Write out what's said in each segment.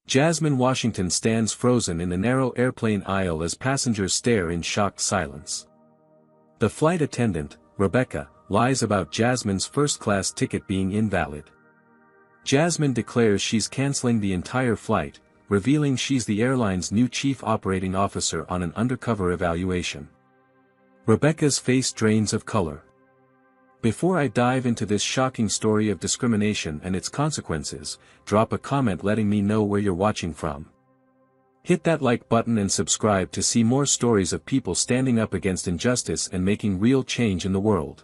Jasmine Washington stands frozen in the narrow airplane aisle as passengers stare in shocked silence. The flight attendant, Rebecca, lies about Jasmine's first-class ticket being invalid. Jasmine declares she's canceling the entire flight, revealing she's the airline's new chief operating officer on an undercover evaluation. Rebecca's face drains of color. Before I dive into this shocking story of discrimination and its consequences, drop a comment letting me know where you're watching from. Hit that like button and subscribe to see more stories of people standing up against injustice and making real change in the world.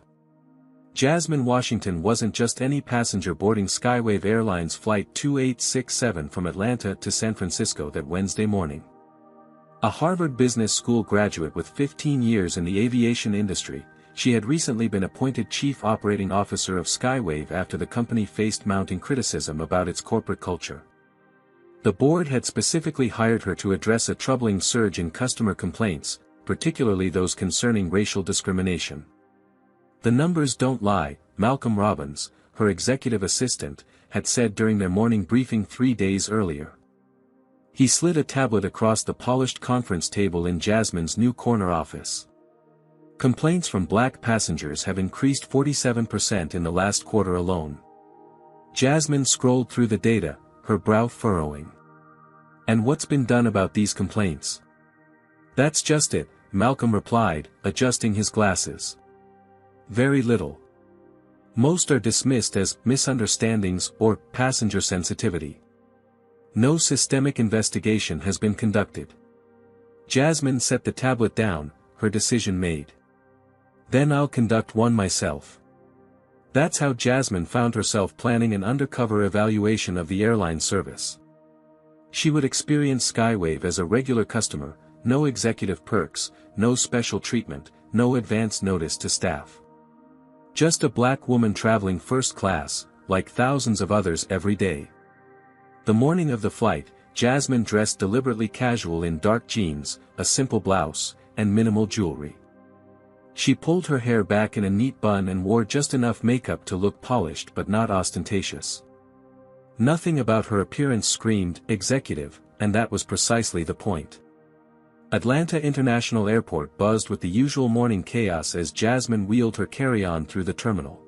Jasmine Washington wasn't just any passenger boarding Skywave Airlines Flight 2867 from Atlanta to San Francisco that Wednesday morning. A Harvard Business School graduate with 15 years in the aviation industry, she had recently been appointed Chief Operating Officer of Skywave after the company faced mounting criticism about its corporate culture. The board had specifically hired her to address a troubling surge in customer complaints, particularly those concerning racial discrimination. The numbers don't lie, Malcolm Robbins, her executive assistant, had said during their morning briefing 3 days earlier. He slid a tablet across the polished conference table in Jasmine's new corner office. Complaints from black passengers have increased 47% in the last quarter alone. Jasmine scrolled through the data, her brow furrowing. And what's been done about these complaints? That's just it, Malcolm replied, adjusting his glasses. Very little. Most are dismissed as misunderstandings or passenger sensitivity. No systemic investigation has been conducted. Jasmine set the tablet down, her decision made. Then I'll conduct one myself. That's how Jasmine found herself planning an undercover evaluation of the airline service. She would experience Skywave as a regular customer, no executive perks, no special treatment, no advance notice to staff. Just a black woman traveling first class, like thousands of others every day. The morning of the flight, Jasmine dressed deliberately casual in dark jeans, a simple blouse, and minimal jewelry. She pulled her hair back in a neat bun and wore just enough makeup to look polished but not ostentatious. Nothing about her appearance screamed executive, and that was precisely the point. Atlanta International Airport buzzed with the usual morning chaos as Jasmine wheeled her carry-on through the terminal.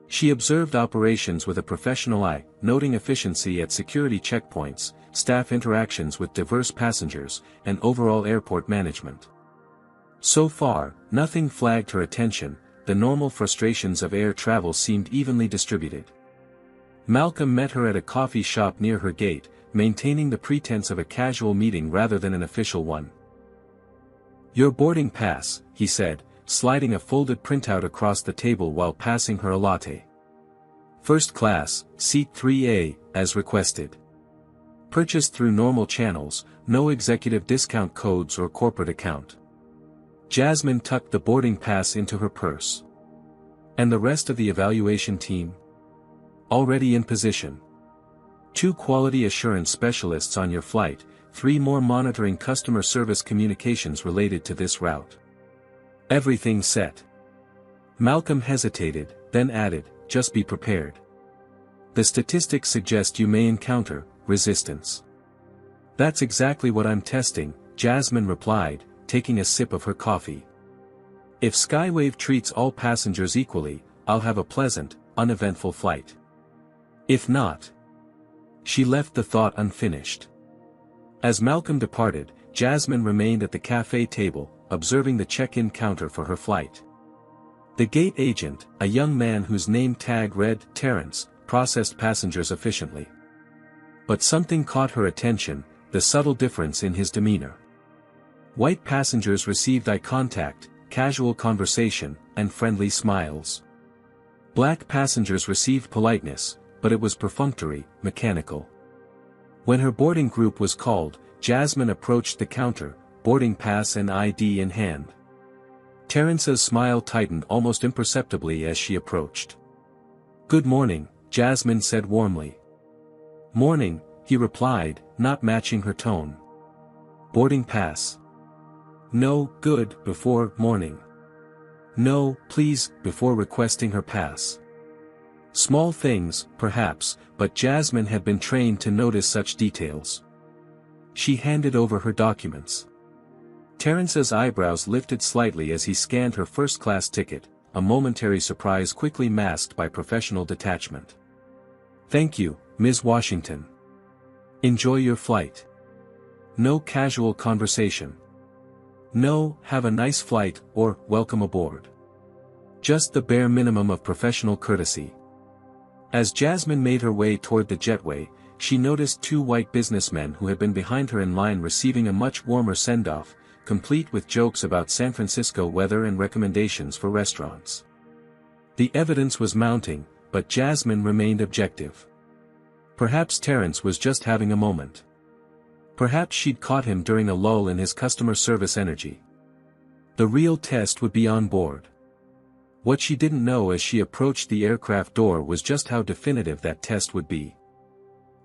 She observed operations with a professional eye, noting efficiency at security checkpoints, staff interactions with diverse passengers, and overall airport management. So far, nothing flagged her attention, the normal frustrations of air travel seemed evenly distributed. Malcolm met her at a coffee shop near her gate, maintaining the pretense of a casual meeting rather than an official one. Your boarding pass, he said, sliding a folded printout across the table while passing her a latte. First class, seat 3A, as requested. Purchased through normal channels, no executive discount codes or corporate account. Jasmine tucked the boarding pass into her purse. And the rest of the evaluation team? Already in position. 2 quality assurance specialists on your flight, 3 more monitoring customer service communications related to this route. Everything set. Malcolm hesitated, then added, just be prepared. The statistics suggest you may encounter resistance. That's exactly what I'm testing, Jasmine replied, taking a sip of her coffee. If Skywave treats all passengers equally, I'll have a pleasant, uneventful flight. If not. She left the thought unfinished. As Malcolm departed, Jasmine remained at the cafe table, observing the check-in counter for her flight. The gate agent, a young man whose name tag read Terrence, processed passengers efficiently. But something caught her attention, the subtle difference in his demeanor. White passengers received eye contact, casual conversation, and friendly smiles. Black passengers received politeness, but it was perfunctory, mechanical. When her boarding group was called, Jasmine approached the counter, boarding pass and ID in hand. Terrence's smile tightened almost imperceptibly as she approached. Good morning, Jasmine said warmly. Morning, he replied, not matching her tone. Boarding pass. No, good, before morning. No, please, before requesting her pass. Small things, perhaps, but Jasmine had been trained to notice such details. She handed over her documents. Terence's eyebrows lifted slightly as he scanned her first-class ticket, a momentary surprise quickly masked by professional detachment. "Thank you, Ms. Washington. Enjoy your flight." No casual conversation. No, "have a nice flight," or "welcome aboard." Just the bare minimum of professional courtesy. As Jasmine made her way toward the jetway, she noticed two white businessmen who had been behind her in line receiving a much warmer send-off, complete with jokes about San Francisco weather and recommendations for restaurants. The evidence was mounting, but Jasmine remained objective. Perhaps Terence was just having a moment. Perhaps she'd caught him during a lull in his customer service energy. The real test would be on board. What she didn't know as she approached the aircraft door was just how definitive that test would be.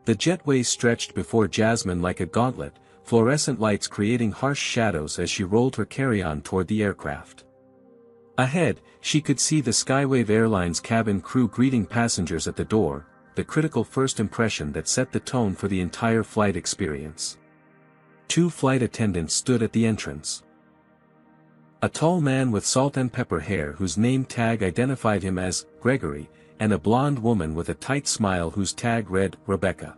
The jetway stretched before Jasmine like a gauntlet, fluorescent lights creating harsh shadows as she rolled her carry-on toward the aircraft. Ahead, she could see the Skywave Airlines cabin crew greeting passengers at the door, the critical first impression that set the tone for the entire flight experience. Two flight attendants stood at the entrance. A tall man with salt and pepper hair whose name tag identified him as Gregory, and a blonde woman with a tight smile whose tag read Rebecca.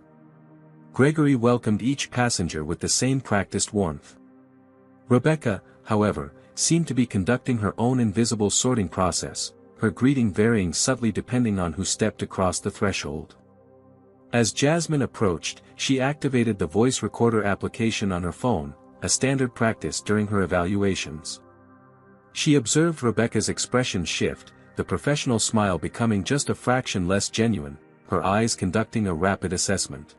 Gregory welcomed each passenger with the same practiced warmth. Rebecca, however, seemed to be conducting her own invisible sorting process, her greeting varying subtly depending on who stepped across the threshold. As Jasmine approached, she activated the voice recorder application on her phone, a standard practice during her evaluations. She observed Rebecca's expression shift, the professional smile becoming just a fraction less genuine, her eyes conducting a rapid assessment.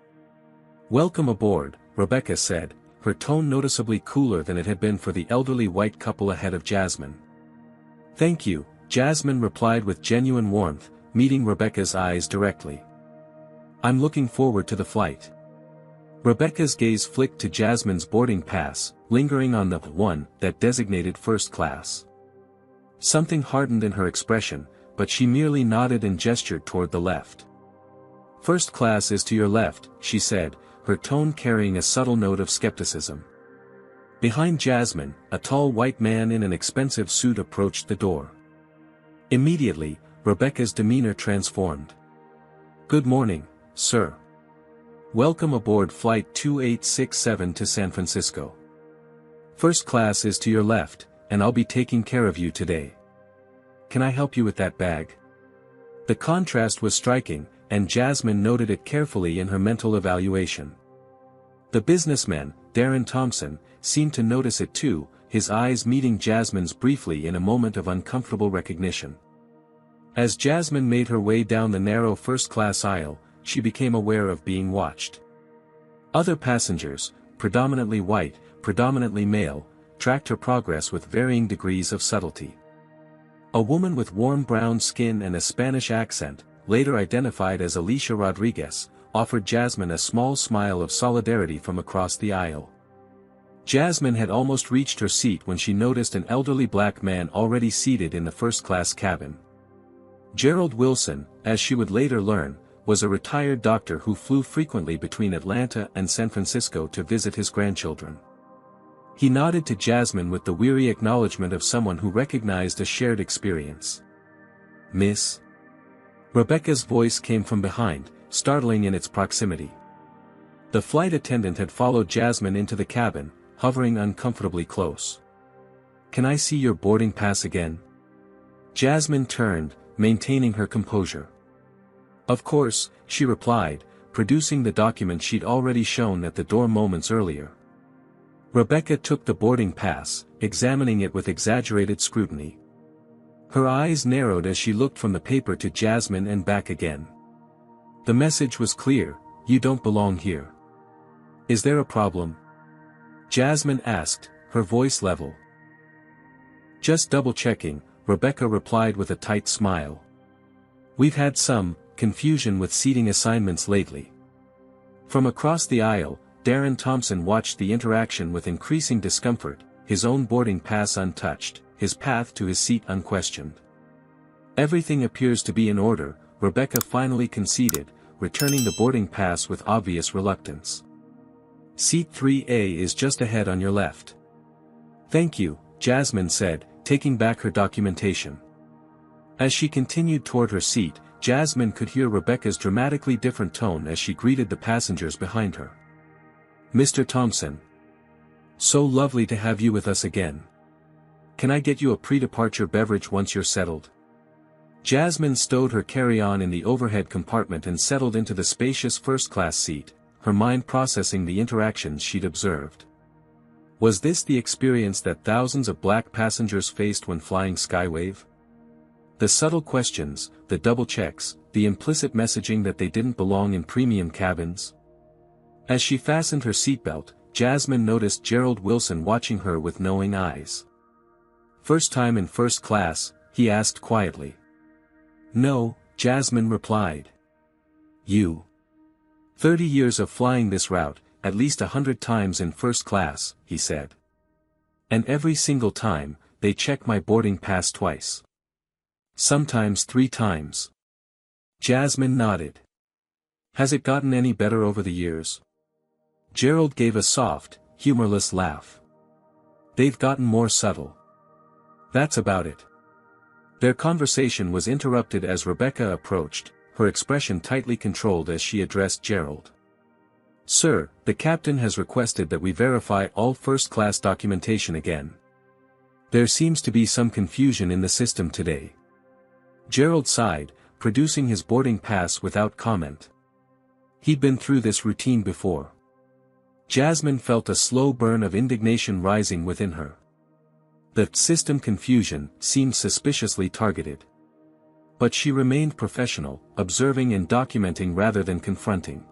"Welcome aboard," Rebecca said, her tone noticeably cooler than it had been for the elderly white couple ahead of Jasmine. "Thank you," Jasmine replied with genuine warmth, meeting Rebecca's eyes directly. "I'm looking forward to the flight." Rebecca's gaze flicked to Jasmine's boarding pass, lingering on the one that designated first class. Something hardened in her expression, but she merely nodded and gestured toward the left. "First class is to your left," she said, her tone carrying a subtle note of skepticism. Behind Jasmine, a tall white man in an expensive suit approached the door. Immediately, Rebecca's demeanor transformed. "Good morning, sir. Welcome aboard Flight 2867 to San Francisco. First class is to your left, and I'll be taking care of you today. Can I help you with that bag?" The contrast was striking, and Jasmine noted it carefully in her mental evaluation. The businessman, Darren Thompson, seemed to notice it too, his eyes meeting Jasmine's briefly in a moment of uncomfortable recognition. As Jasmine made her way down the narrow first-class aisle, she became aware of being watched. Other passengers, predominantly white, predominantly male, tracked her progress with varying degrees of subtlety. A woman with warm brown skin and a Spanish accent, later identified as Alicia Rodriguez, offered Jasmine a small smile of solidarity from across the aisle. Jasmine had almost reached her seat when she noticed an elderly black man already seated in the first-class cabin. Gerald Wilson, as she would later learn, was a retired doctor who flew frequently between Atlanta and San Francisco to visit his grandchildren. He nodded to Jasmine with the weary acknowledgement of someone who recognized a shared experience. "Miss?" Rebecca's voice came from behind, startling in its proximity. The flight attendant had followed Jasmine into the cabin, hovering uncomfortably close. "Can I see your boarding pass again?" Jasmine turned, maintaining her composure. "Of course," she replied, producing the document she'd already shown at the door moments earlier. Rebecca took the boarding pass, examining it with exaggerated scrutiny. Her eyes narrowed as she looked from the paper to Jasmine and back again. The message was clear: "You don't belong here." "Is there a problem?" Jasmine asked, her voice level. "Just double-checking," Rebecca replied with a tight smile. "We've had some confusion with seating assignments lately." From across the aisle, Darren Thompson watched the interaction with increasing discomfort, his own boarding pass untouched, his path to his seat unquestioned. "Everything appears to be in order," Rebecca finally conceded, returning the boarding pass with obvious reluctance. Seat 3A is just ahead on your left. Thank you, Jasmine said, taking back her documentation. As she continued toward her seat, Jasmine could hear Rebecca's dramatically different tone as she greeted the passengers behind her. Mr. Thompson. So lovely to have you with us again. Can I get you a pre-departure beverage once you're settled? Jasmine stowed her carry-on in the overhead compartment and settled into the spacious first-class seat, her mind processing the interactions she'd observed. Was this the experience that thousands of black passengers faced when flying Skywave? The subtle questions, the double checks, the implicit messaging that they didn't belong in premium cabins? As she fastened her seatbelt, Jasmine noticed Gerald Wilson watching her with knowing eyes. First time in first class, he asked quietly. No, Jasmine replied. You. 30 years of flying this route, at least 100 times in first class, he said. And every single time, they check my boarding pass twice. Sometimes 3 times. Jasmine nodded. Has it gotten any better over the years? Gerald gave a soft, humorless laugh. They've gotten more subtle. That's about it. Their conversation was interrupted as Rebecca approached, her expression tightly controlled as she addressed Gerald. Sir, the captain has requested that we verify all first-class documentation again. There seems to be some confusion in the system today. Gerald sighed, producing his boarding pass without comment. He'd been through this routine before. Jasmine felt a slow burn of indignation rising within her. The system confusion seemed suspiciously targeted. But she remained professional, observing and documenting rather than confronting.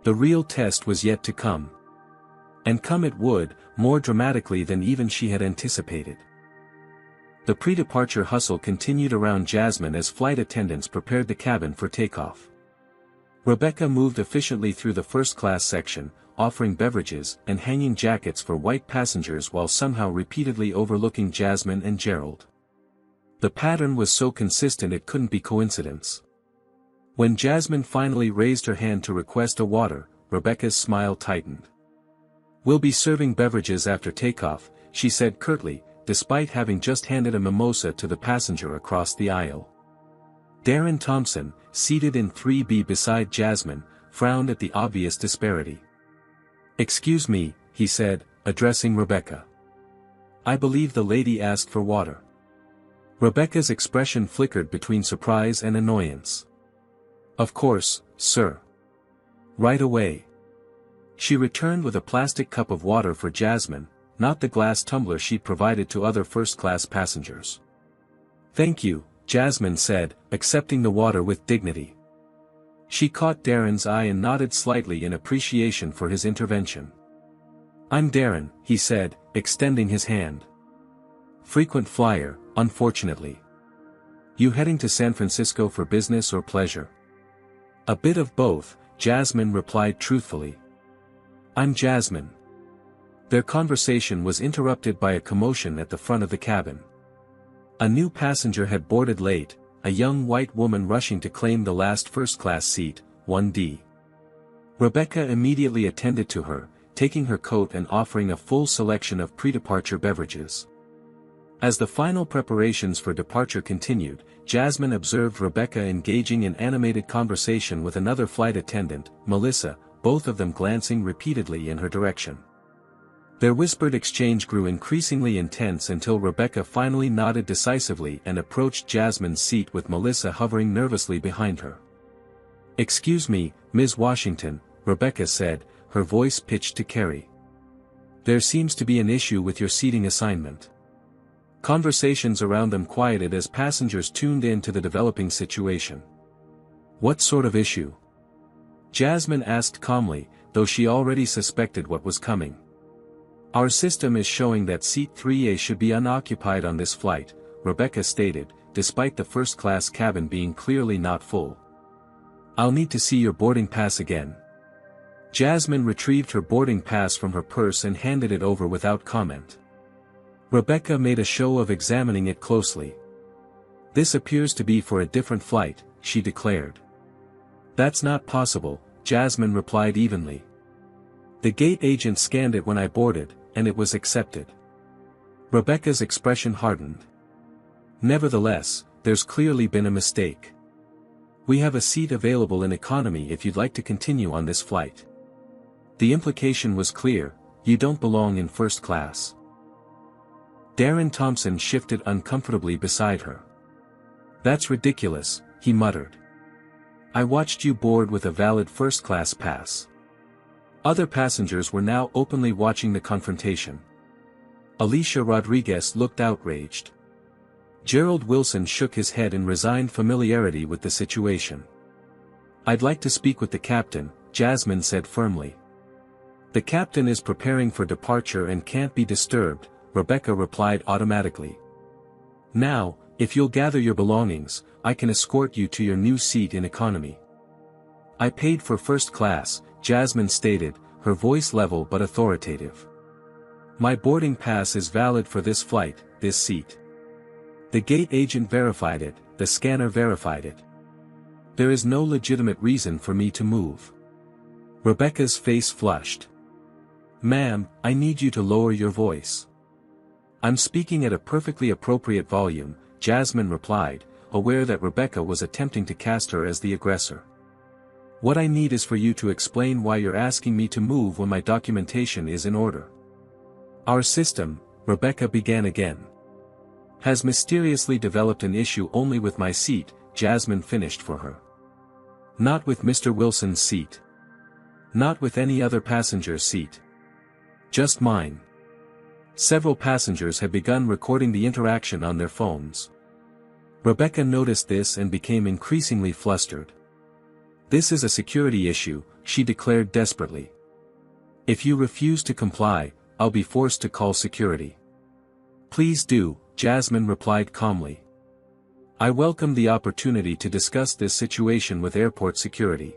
The real test was yet to come. And come it would, more dramatically than even she had anticipated. The pre-departure hustle continued around Jasmine as flight attendants prepared the cabin for takeoff. Rebecca moved efficiently through the first-class section, offering beverages and hanging jackets for white passengers while somehow repeatedly overlooking Jasmine and Gerald. The pattern was so consistent it couldn't be coincidence. When Jasmine finally raised her hand to request a water, Rebecca's smile tightened. We'll be serving beverages after takeoff, she said curtly, despite having just handed a mimosa to the passenger across the aisle. Darren Thompson, seated in 3B beside Jasmine, frowned at the obvious disparity. Excuse me, he said, addressing Rebecca. I believe the lady asked for water. Rebecca's expression flickered between surprise and annoyance. Of course, sir. Right away. She returned with a plastic cup of water for Jasmine, not the glass tumbler she'd provided to other first-class passengers. Thank you, Jasmine said, accepting the water with dignity. She caught Darren's eye and nodded slightly in appreciation for his intervention. I'm Darren, he said, extending his hand. Frequent flyer, unfortunately. You heading to San Francisco for business or pleasure? A bit of both, Jasmine replied truthfully. I'm Jasmine. Their conversation was interrupted by a commotion at the front of the cabin. A new passenger had boarded late, a young white woman rushing to claim the last first-class seat, 1D. Rebecca immediately attended to her, taking her coat and offering a full selection of pre-departure beverages. As the final preparations for departure continued, Jasmine observed Rebecca engaging in animated conversation with another flight attendant, Melissa, both of them glancing repeatedly in her direction. Their whispered exchange grew increasingly intense until Rebecca finally nodded decisively and approached Jasmine's seat with Melissa hovering nervously behind her. Excuse me, Ms. Washington, Rebecca said, her voice pitched to Carrie. There seems to be an issue with your seating assignment. Conversations around them quieted as passengers tuned in to the developing situation. What sort of issue? Jasmine asked calmly, though she already suspected what was coming. Our system is showing that seat 3A should be unoccupied on this flight, Rebecca stated, despite the first-class cabin being clearly not full. I'll need to see your boarding pass again. Jasmine retrieved her boarding pass from her purse and handed it over without comment. Rebecca made a show of examining it closely. This appears to be for a different flight, she declared. That's not possible, Jasmine replied evenly. The gate agent scanned it when I boarded, and it was accepted. Rebecca's expression hardened. Nevertheless, there's clearly been a mistake. We have a seat available in economy if you'd like to continue on this flight. The implication was clear, you don't belong in first class. Darren Thompson shifted uncomfortably beside her. That's ridiculous, he muttered. I watched you board with a valid first-class pass. Other passengers were now openly watching the confrontation. Alicia Rodriguez looked outraged. Gerald Wilson shook his head in resigned familiarity with the situation. I'd like to speak with the captain, Jasmine said firmly. The captain is preparing for departure and can't be disturbed, Rebecca replied automatically. Now, if you'll gather your belongings, I can escort you to your new seat in economy. I paid for first class, Jasmine stated, her voice level but authoritative. My boarding pass is valid for this flight, this seat. The gate agent verified it, the scanner verified it. There is no legitimate reason for me to move. Rebecca's face flushed. Ma'am, I need you to lower your voice. I'm speaking at a perfectly appropriate volume, Jasmine replied, aware that Rebecca was attempting to cast her as the aggressor. What I need is for you to explain why you're asking me to move when my documentation is in order. Our system, Rebecca began again, has mysteriously developed an issue only with my seat, Jasmine finished for her. Not with Mr. Wilson's seat. Not with any other passenger's seat. Just mine. Several passengers had begun recording the interaction on their phones. Rebecca noticed this and became increasingly flustered. This is a security issue, she declared desperately. If you refuse to comply, I'll be forced to call security. Please do, Jasmine replied calmly. I welcome the opportunity to discuss this situation with airport security.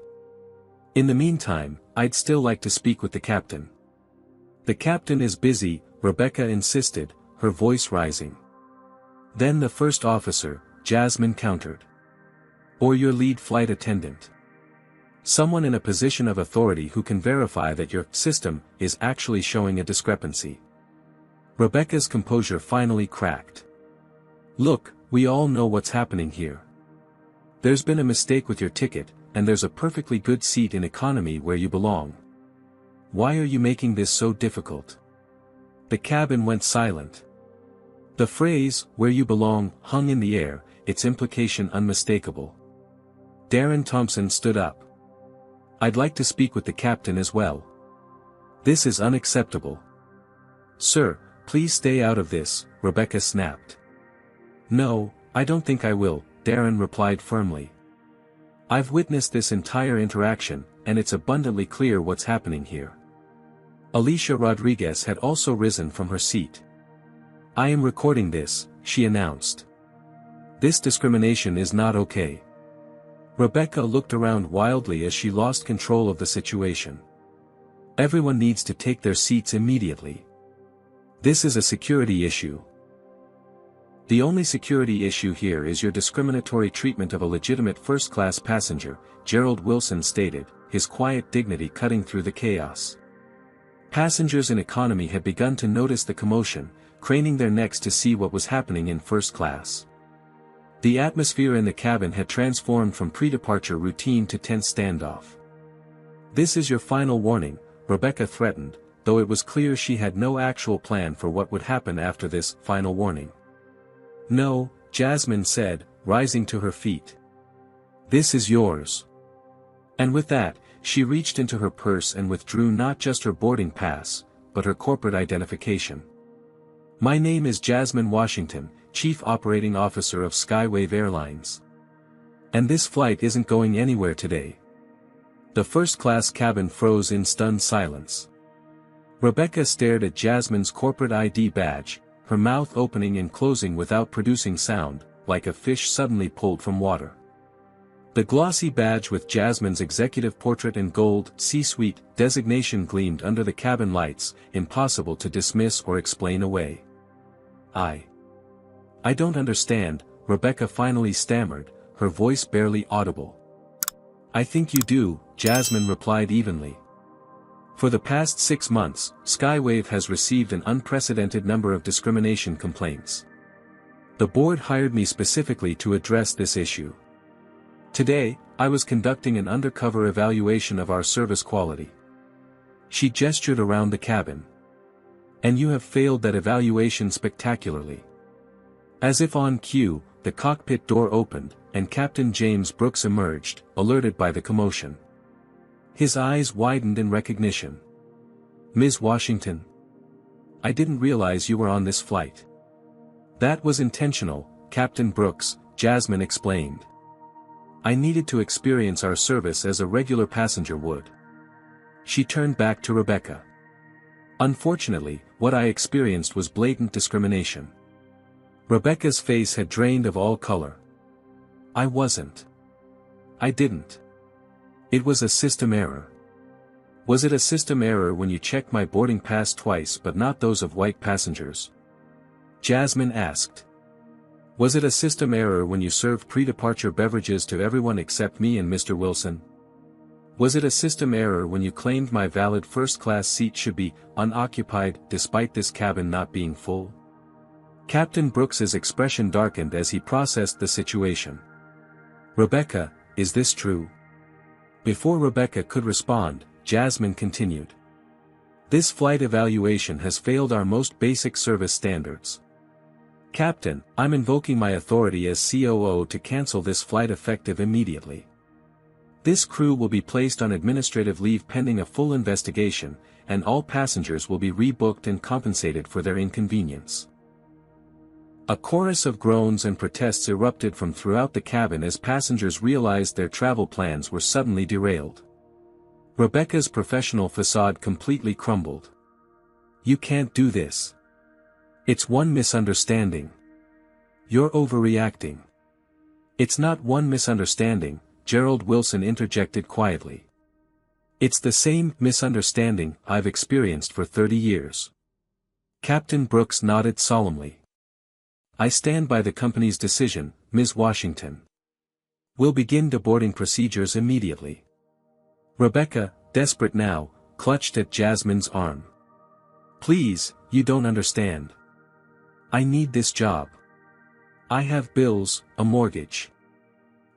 In the meantime, I'd still like to speak with the captain. The captain is busy, Rebecca insisted, her voice rising. Then the first officer, Jasmine countered. Or your lead flight attendant. Someone in a position of authority who can verify that your system is actually showing a discrepancy. Rebecca's composure finally cracked. Look, we all know what's happening here. There's been a mistake with your ticket, and there's a perfectly good seat in economy where you belong. Why are you making this so difficult? The cabin went silent. The phrase, where you belong, hung in the air, its implication unmistakable. Darren Thompson stood up. I'd like to speak with the captain as well. This is unacceptable. Sir, please stay out of this, Rebecca snapped. No, I don't think I will, Darren replied firmly. I've witnessed this entire interaction, and it's abundantly clear what's happening here. Alicia Rodriguez had also risen from her seat. I am recording this, she announced. This discrimination is not okay. Rebecca looked around wildly as she lost control of the situation. Everyone needs to take their seats immediately. This is a security issue. The only security issue here is your discriminatory treatment of a legitimate first-class passenger, Gerald Wilson stated, his quiet dignity cutting through the chaos. Passengers in economy had begun to notice the commotion, craning their necks to see what was happening in first class. The atmosphere in the cabin had transformed from pre-departure routine to tense standoff. This is your final warning, Rebecca threatened, though it was clear she had no actual plan for what would happen after this final warning. No, Jasmine said, rising to her feet. This is yours. And with that, she reached into her purse and withdrew not just her boarding pass, but her corporate identification. My name is Jasmine Washington, Chief Operating Officer of Skywave Airlines. And this flight isn't going anywhere today. The first-class cabin froze in stunned silence. Rebecca stared at Jasmine's corporate ID badge, her mouth opening and closing without producing sound, like a fish suddenly pulled from water. The glossy badge with Jasmine's executive portrait and gold C-suite designation gleamed under the cabin lights, impossible to dismiss or explain away. I don't understand, Rebecca finally stammered, her voice barely audible. "I think you do," Jasmine replied evenly. "For the past 6 months, Skywave has received an unprecedented number of discrimination complaints. The board hired me specifically to address this issue. Today, I was conducting an undercover evaluation of our service quality." She gestured around the cabin. "And you have failed that evaluation spectacularly." As if on cue, the cockpit door opened, and Captain James Brooks emerged, alerted by the commotion. His eyes widened in recognition. "Ms. Washington? I didn't realize you were on this flight." "That was intentional, Captain Brooks," Jasmine explained. "I needed to experience our service as a regular passenger would." She turned back to Rebecca. "Unfortunately, what I experienced was blatant discrimination." Rebecca's face had drained of all color. "I didn't. It was a system error." "Was it a system error when you checked my boarding pass twice but not those of white passengers?" Jasmine asked. "Was it a system error when you served pre-departure beverages to everyone except me and Mr. Wilson? Was it a system error when you claimed my valid first-class seat should be unoccupied despite this cabin not being full?" Captain Brooks's expression darkened as he processed the situation. "Rebecca, is this true?" Before Rebecca could respond, Jasmine continued. "This flight evaluation has failed our most basic service standards. Captain, I'm invoking my authority as COO to cancel this flight effective immediately. This crew will be placed on administrative leave pending a full investigation, and all passengers will be rebooked and compensated for their inconvenience." A chorus of groans and protests erupted from throughout the cabin as passengers realized their travel plans were suddenly derailed. Rebecca's professional facade completely crumbled. "You can't do this. It's one misunderstanding. You're overreacting." "It's not one misunderstanding," Gerald Wilson interjected quietly. "It's the same misunderstanding I've experienced for 30 years. Captain Brooks nodded solemnly. "I stand by the company's decision, Ms. Washington. We'll begin deboarding procedures immediately." Rebecca, desperate now, clutched at Jasmine's arm. "Please, you don't understand. I need this job. I have bills, a mortgage."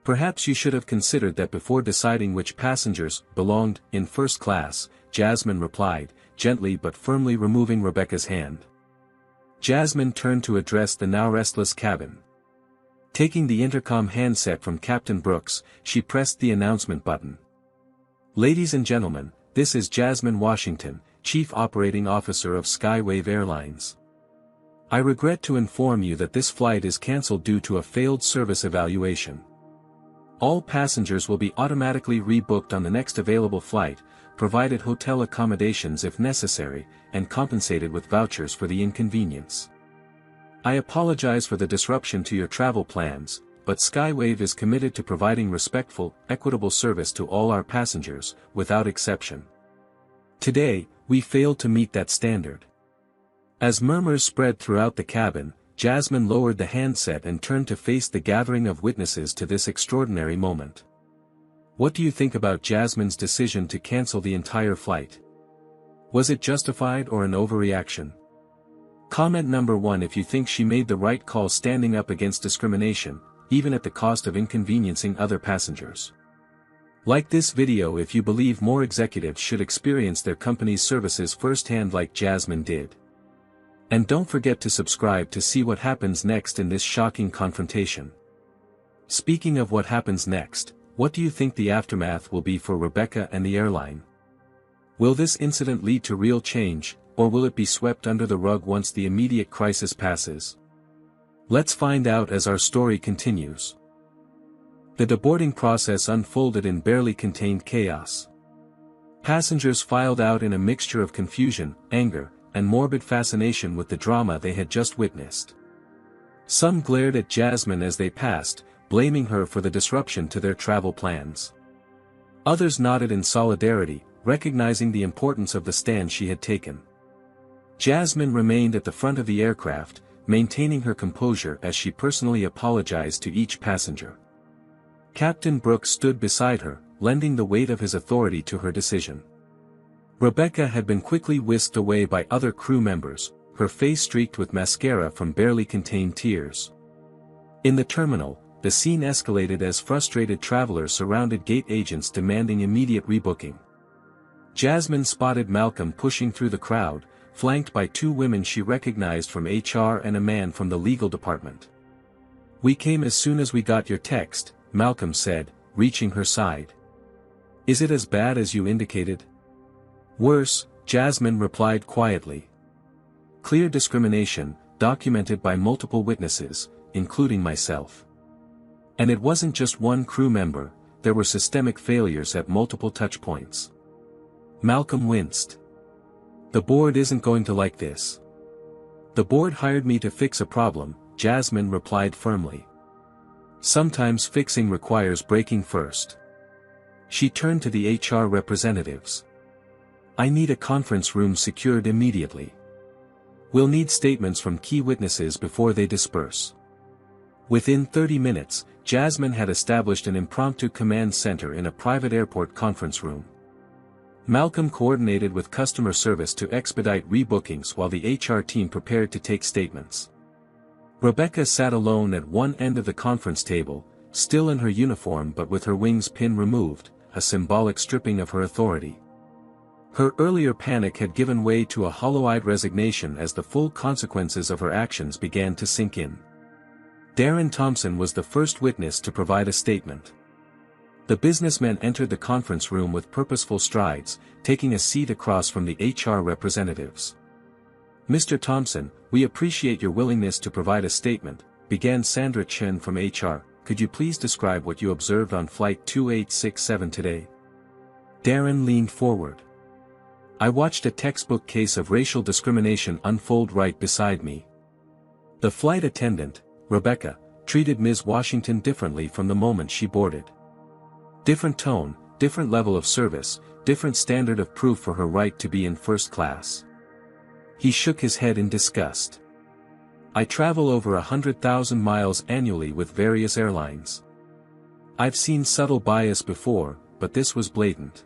"Perhaps you should have considered that before deciding which passengers belonged in first class," Jasmine replied, gently but firmly removing Rebecca's hand. Jasmine turned to address the now restless cabin. Taking the intercom handset from Captain Brooks, she pressed the announcement button. "Ladies and gentlemen, this is Jasmine Washington, Chief Operating Officer of Skywave Airlines. I regret to inform you that this flight is cancelled due to a failed service evaluation. All passengers will be automatically rebooked on the next available flight, provided hotel accommodations if necessary, and compensated with vouchers for the inconvenience. I apologize for the disruption to your travel plans, but Skywave is committed to providing respectful, equitable service to all our passengers, without exception. Today, we failed to meet that standard." As murmurs spread throughout the cabin, Jasmine lowered the handset and turned to face the gathering of witnesses to this extraordinary moment. "What do you think about Jasmine's decision to cancel the entire flight? Was it justified or an overreaction? Comment number 1 if you think she made the right call standing up against discrimination, even at the cost of inconveniencing other passengers. Like this video if you believe more executives should experience their company's services firsthand like Jasmine did. And don't forget to subscribe to see what happens next in this shocking confrontation." Speaking of what happens next, what do you think the aftermath will be for Rebecca and the airline? Will this incident lead to real change, or will it be swept under the rug once the immediate crisis passes? Let's find out as our story continues. The deboarding process unfolded in barely contained chaos. Passengers filed out in a mixture of confusion, anger, and morbid fascination with the drama they had just witnessed. Some glared at Jasmine as they passed, blaming her for the disruption to their travel plans. Others nodded in solidarity, recognizing the importance of the stand she had taken. Jasmine remained at the front of the aircraft, maintaining her composure as she personally apologized to each passenger. Captain Brooks stood beside her, lending the weight of his authority to her decision. Rebecca had been quickly whisked away by other crew members, her face streaked with mascara from barely contained tears. In the terminal, the scene escalated as frustrated travelers surrounded gate agents demanding immediate rebooking. Jasmine spotted Malcolm pushing through the crowd, flanked by two women she recognized from HR and a man from the legal department. "We came as soon as we got your text," Malcolm said, reaching her side. "Is it as bad as you indicated?" "Worse," Jasmine replied quietly. "Clear discrimination, documented by multiple witnesses, including myself. And it wasn't just one crew member, there were systemic failures at multiple touchpoints." Malcolm winced. "The board isn't going to like this." "The board hired me to fix a problem," Jasmine replied firmly. "Sometimes fixing requires breaking first." She turned to the HR representatives. "I need a conference room secured immediately. We'll need statements from key witnesses before they disperse." Within 30 minutes, Jasmine had established an impromptu command center in a private airport conference room. Malcolm coordinated with customer service to expedite rebookings while the HR team prepared to take statements. Rebecca sat alone at one end of the conference table, still in her uniform but with her wings pin removed, a symbolic stripping of her authority. Her earlier panic had given way to a hollow-eyed resignation as the full consequences of her actions began to sink in. Darren Thompson was the first witness to provide a statement. The businessman entered the conference room with purposeful strides, taking a seat across from the HR representatives. "Mr. Thompson, we appreciate your willingness to provide a statement," began Sandra Chen from HR. "Could you please describe what you observed on Flight 2867 today?" Darren leaned forward. "I watched a textbook case of racial discrimination unfold right beside me. The flight attendant, Rebecca, treated Ms. Washington differently from the moment she boarded. Different tone, different level of service, different standard of proof for her right to be in first class." He shook his head in disgust. "I travel over 100,000 miles annually with various airlines. I've seen subtle bias before, but this was blatant."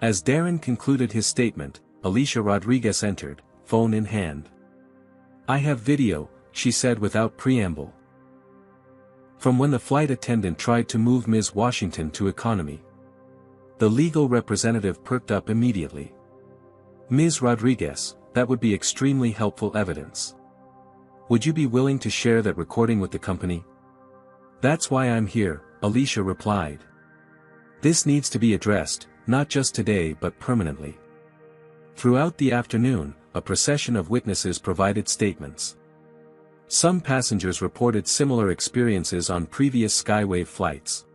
As Darren concluded his statement, Alicia Rodriguez entered, phone in hand. "I have video," she said without preamble. "From when the flight attendant tried to move Ms. Washington to economy." The legal representative perked up immediately. "Ms. Rodriguez, that would be extremely helpful evidence. Would you be willing to share that recording with the company?" "That's why I'm here," Alicia replied. "This needs to be addressed, not just today but permanently." Throughout the afternoon, a procession of witnesses provided statements. Some passengers reported similar experiences on previous Skywave flights.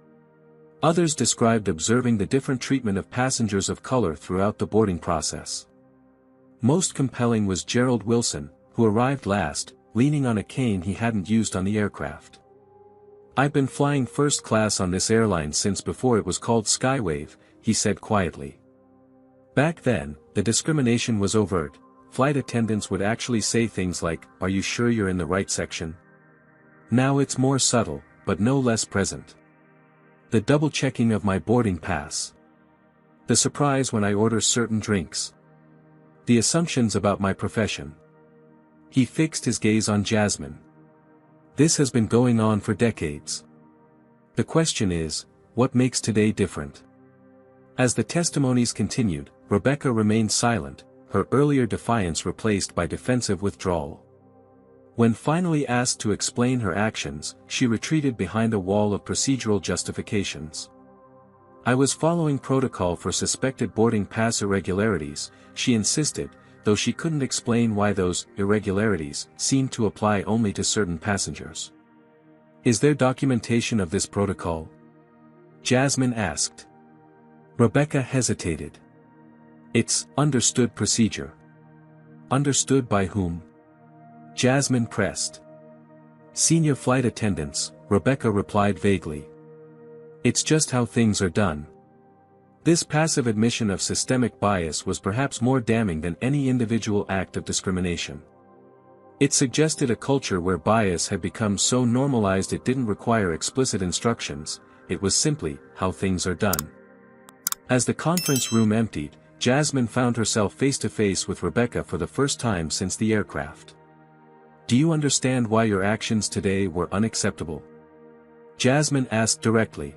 Others described observing the different treatment of passengers of color throughout the boarding process. Most compelling was Gerald Wilson, who arrived last, leaning on a cane he hadn't used on the aircraft. "I've been flying first class on this airline since before it was called Skywave," he said quietly. "Back then, the discrimination was overt. Flight attendants would actually say things like, 'Are you sure you're in the right section?' Now it's more subtle, but no less present. The double-checking of my boarding pass. The surprise when I order certain drinks. The assumptions about my profession." He fixed his gaze on Jasmine. "This has been going on for decades. The question is, what makes today different?" As the testimonies continued, Rebecca remained silent, her earlier defiance replaced by defensive withdrawal. When finally asked to explain her actions, she retreated behind a wall of procedural justifications. "I was following protocol for suspected boarding pass irregularities," she insisted, though she couldn't explain why those irregularities seemed to apply only to certain passengers. "Is there documentation of this protocol?" Jasmine asked. Rebecca hesitated. "It's understood procedure." "Understood by whom?" Jasmine pressed. "Senior flight attendants," Rebecca replied vaguely. "It's just how things are done." This passive admission of systemic bias was perhaps more damning than any individual act of discrimination. It suggested a culture where bias had become so normalized it didn't require explicit instructions, it was simply how things are done. As the conference room emptied, Jasmine found herself face to face with Rebecca for the first time since the aircraft. "Do you understand why your actions today were unacceptable?" Jasmine asked directly.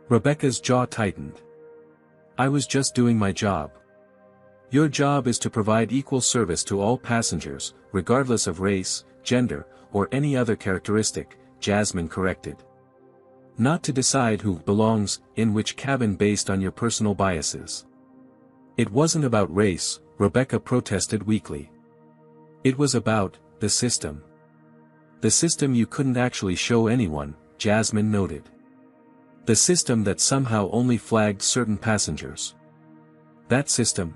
Rebecca's jaw tightened. "I was just doing my job." "Your job is to provide equal service to all passengers, regardless of race, gender, or any other characteristic," Jasmine corrected. "Not to decide who belongs in which cabin based on your personal biases." "It wasn't about race," Rebecca protested weakly. "It was about the system." "The system you couldn't actually show anyone," Jasmine noted. "The system that somehow only flagged certain passengers." "That system?"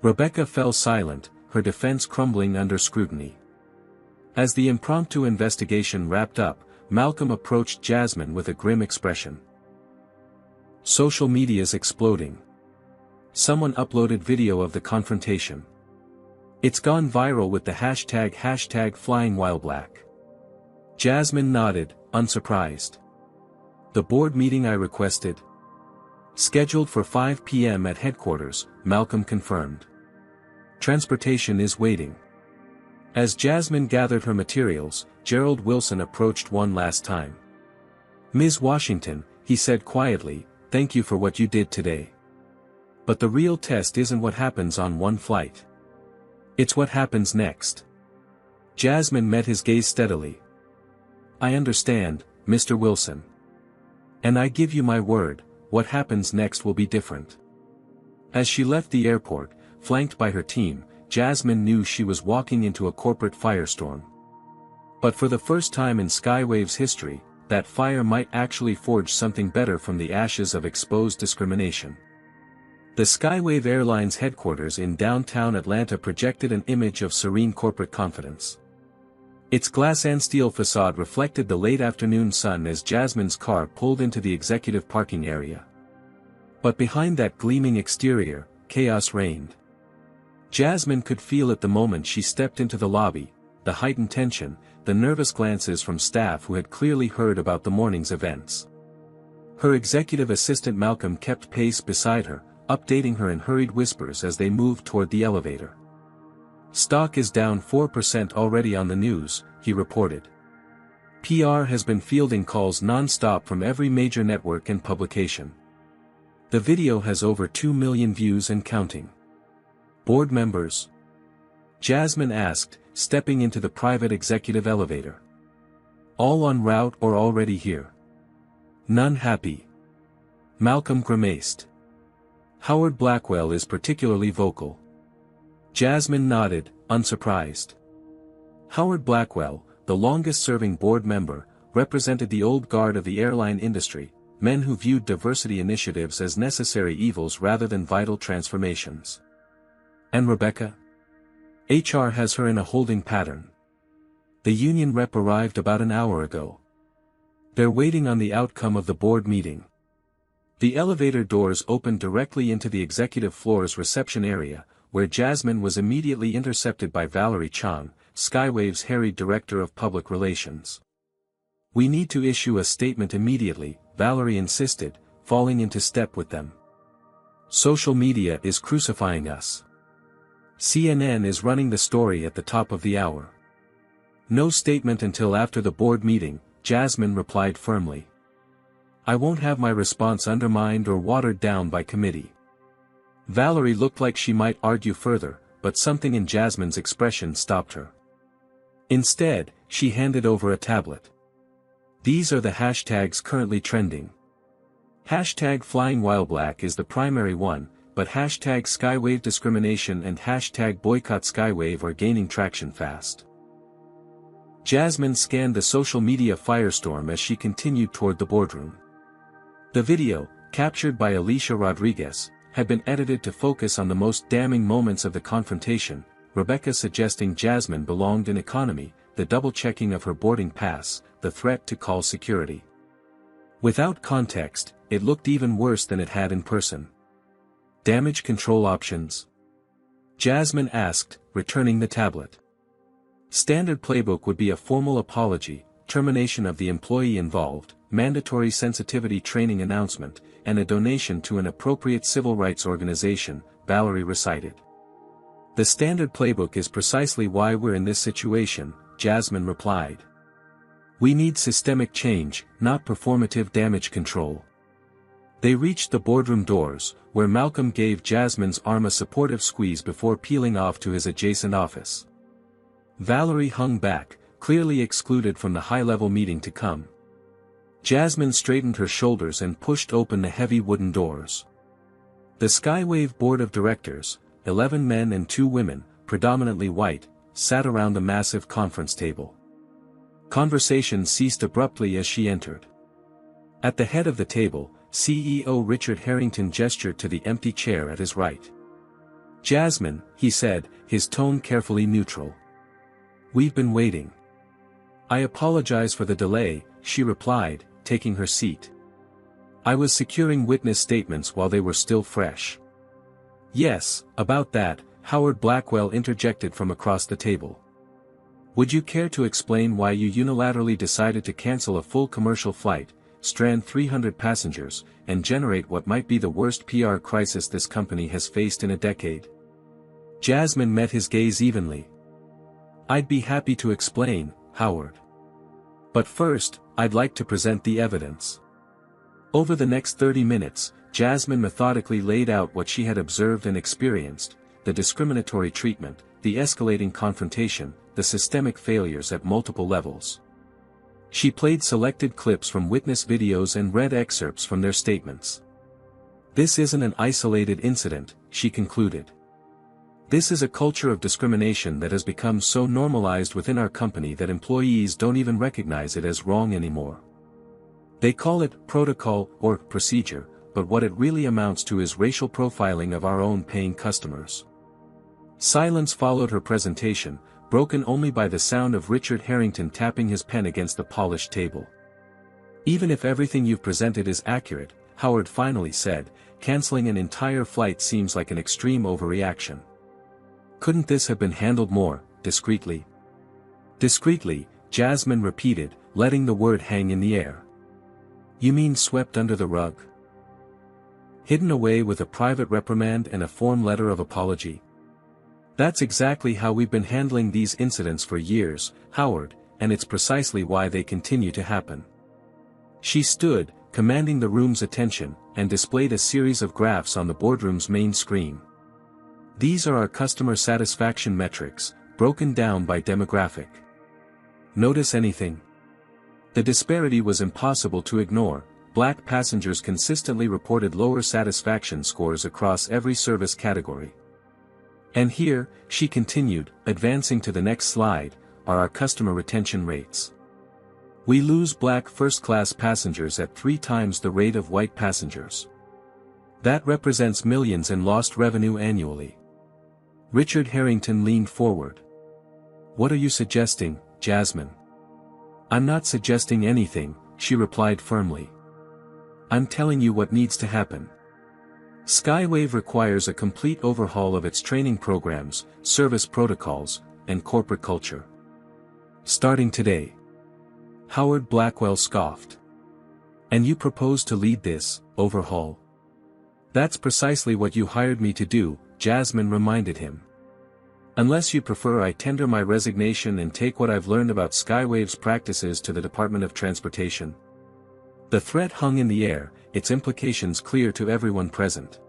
Rebecca fell silent, her defense crumbling under scrutiny. As the impromptu investigation wrapped up, Malcolm approached Jasmine with a grim expression. "Social media's exploding. Someone uploaded video of the confrontation. It's gone viral with the hashtag #FlyingWhileBlack." Jasmine nodded, unsurprised. "The board meeting I requested?" "Scheduled for 5 p.m. at headquarters," Malcolm confirmed. "Transportation is waiting." As Jasmine gathered her materials, Gerald Wilson approached one last time. "Ms. Washington," he said quietly, "thank you for what you did today. But the real test isn't what happens on one flight. It's what happens next." Jasmine met his gaze steadily. "I understand, Mr. Wilson. And I give you my word, what happens next will be different." As she left the airport, flanked by her team, Jasmine knew she was walking into a corporate firestorm. But for the first time in Skywave's history, that fire might actually forge something better from the ashes of exposed discrimination. The Skywave Airlines headquarters in downtown Atlanta projected an image of serene corporate confidence. Its glass and steel facade reflected the late afternoon sun as Jasmine's car pulled into the executive parking area. But behind that gleaming exterior, chaos reigned. Jasmine could feel it the moment she stepped into the lobby, the heightened tension, the nervous glances from staff who had clearly heard about the morning's events. Her executive assistant Malcolm kept pace beside her, updating her in hurried whispers as they moved toward the elevator. "Stock is down 4% already on the news," he reported. "PR has been fielding calls non-stop from every major network and publication. The video has over 2 million views and counting." "Board members?" Jasmine asked, stepping into the private executive elevator. "All en route or already here?" "None happy." Malcolm grimaced. "Howard Blackwell is particularly vocal." Jasmine nodded, unsurprised. Howard Blackwell, the longest-serving board member, represented the old guard of the airline industry, men who viewed diversity initiatives as necessary evils rather than vital transformations. "And Rebecca?" "HR has her in a holding pattern. The union rep arrived about an hour ago. They're waiting on the outcome of the board meeting." The elevator doors opened directly into the executive floor's reception area, where Jasmine was immediately intercepted by Valerie Chang, Skywave's harried director of public relations. "We need to issue a statement immediately," Valerie insisted, falling into step with them. "Social media is crucifying us. CNN is running the story at the top of the hour." "No statement until after the board meeting," Jasmine replied firmly. "I won't have my response undermined or watered down by committee." Valerie looked like she might argue further, but something in Jasmine's expression stopped her. Instead, she handed over a tablet. "These are the hashtags currently trending. Hashtag #FlyingWhileBlack is the primary one, but hashtag Skywave discrimination and hashtag boycott Skywave are gaining traction fast." Jasmine scanned the social media firestorm as she continued toward the boardroom. The video, captured by Alicia Rodriguez, had been edited to focus on the most damning moments of the confrontation, Rebecca suggesting Jasmine belonged in economy, the double-checking of her boarding pass, the threat to call security. Without context, it looked even worse than it had in person. "Damage control options?" Jasmine asked, returning the tablet. "Standard playbook would be a formal apology, termination of the employee involved, mandatory sensitivity training announcement, and a donation to an appropriate civil rights organization, Valerie recited. The standard playbook is precisely why we're in this situation, Jasmine replied. We need systemic change, not performative damage control. They reached the boardroom doors, where Malcolm gave Jasmine's arm a supportive squeeze before peeling off to his adjacent office. Valerie hung back, clearly excluded from the high-level meeting to come. Jasmine straightened her shoulders and pushed open the heavy wooden doors. The Skywave Board of Directors, 11 men and 2 women, predominantly white, sat around a massive conference table. Conversation ceased abruptly as she entered. At the head of the table, CEO Richard Harrington gestured to the empty chair at his right. Jasmine, he said, his tone carefully neutral. We've been waiting. I apologize for the delay, she replied, taking her seat. I was securing witness statements while they were still fresh. Yes, about that, Howard Blackwell interjected from across the table. Would you care to explain why you unilaterally decided to cancel a full commercial flight, strand 300 passengers, and generate what might be the worst PR crisis this company has faced in a decade? Jasmine met his gaze evenly. I'd be happy to explain, Howard. But first, I'd like to present the evidence. Over the next 30 minutes, Jasmine methodically laid out what she had observed and experienced, the discriminatory treatment, the escalating confrontation, the systemic failures at multiple levels. She played selected clips from witness videos and read excerpts from their statements. This isn't an isolated incident, she concluded. This is a culture of discrimination that has become so normalized within our company that employees don't even recognize it as wrong anymore. They call it protocol or procedure, but what it really amounts to is racial profiling of our own paying customers. Silence followed her presentation, broken only by the sound of Richard Harrington tapping his pen against the polished table. Even if everything you've presented is accurate, Howard finally said, canceling an entire flight seems like an extreme overreaction. Couldn't this have been handled more discreetly? Discreetly, Jasmine repeated, letting the word hang in the air. You mean swept under the rug? Hidden away with a private reprimand and a form letter of apology? That's exactly how we've been handling these incidents for years, Howard, and it's precisely why they continue to happen. She stood, commanding the room's attention, and displayed a series of graphs on the boardroom's main screen. These are our customer satisfaction metrics, broken down by demographic. Notice anything? The disparity was impossible to ignore. Black passengers consistently reported lower satisfaction scores across every service category. And here, she continued, advancing to the next slide, are our customer retention rates. We lose black first-class passengers at 3 times the rate of white passengers. That represents millions in lost revenue annually. Richard Harrington leaned forward. What are you suggesting, Jasmine? I'm not suggesting anything, she replied firmly. I'm telling you what needs to happen. Skywave requires a complete overhaul of its training programs, service protocols, and corporate culture. Starting today. Howard Blackwell scoffed. And you propose to lead this overhaul? That's precisely what you hired me to do, Jasmine reminded him. Unless you prefer, I tender my resignation and take what I've learned about Skywave's practices to the Department of Transportation. The threat hung in the air, its implications clear to everyone present.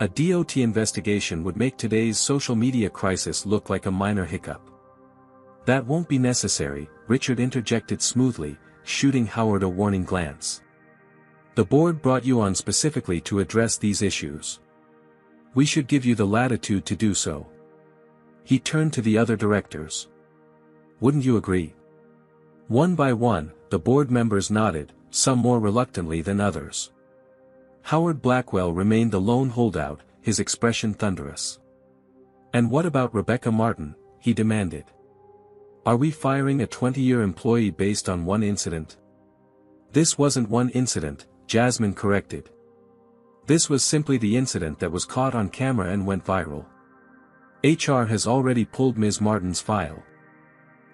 A DOT investigation would make today's social media crisis look like a minor hiccup. That won't be necessary, Richard interjected smoothly, shooting Howard a warning glance. The board brought you on specifically to address these issues. We should give you the latitude to do so. He turned to the other directors. Wouldn't you agree? One by one, the board members nodded, some more reluctantly than others. Howard Blackwell remained the lone holdout, his expression thunderous. And what about Rebecca Martin? He demanded. Are we firing a 20-year employee based on one incident? This wasn't one incident, Jasmine corrected. This was simply the incident that was caught on camera and went viral. HR has already pulled Ms. Martin's file.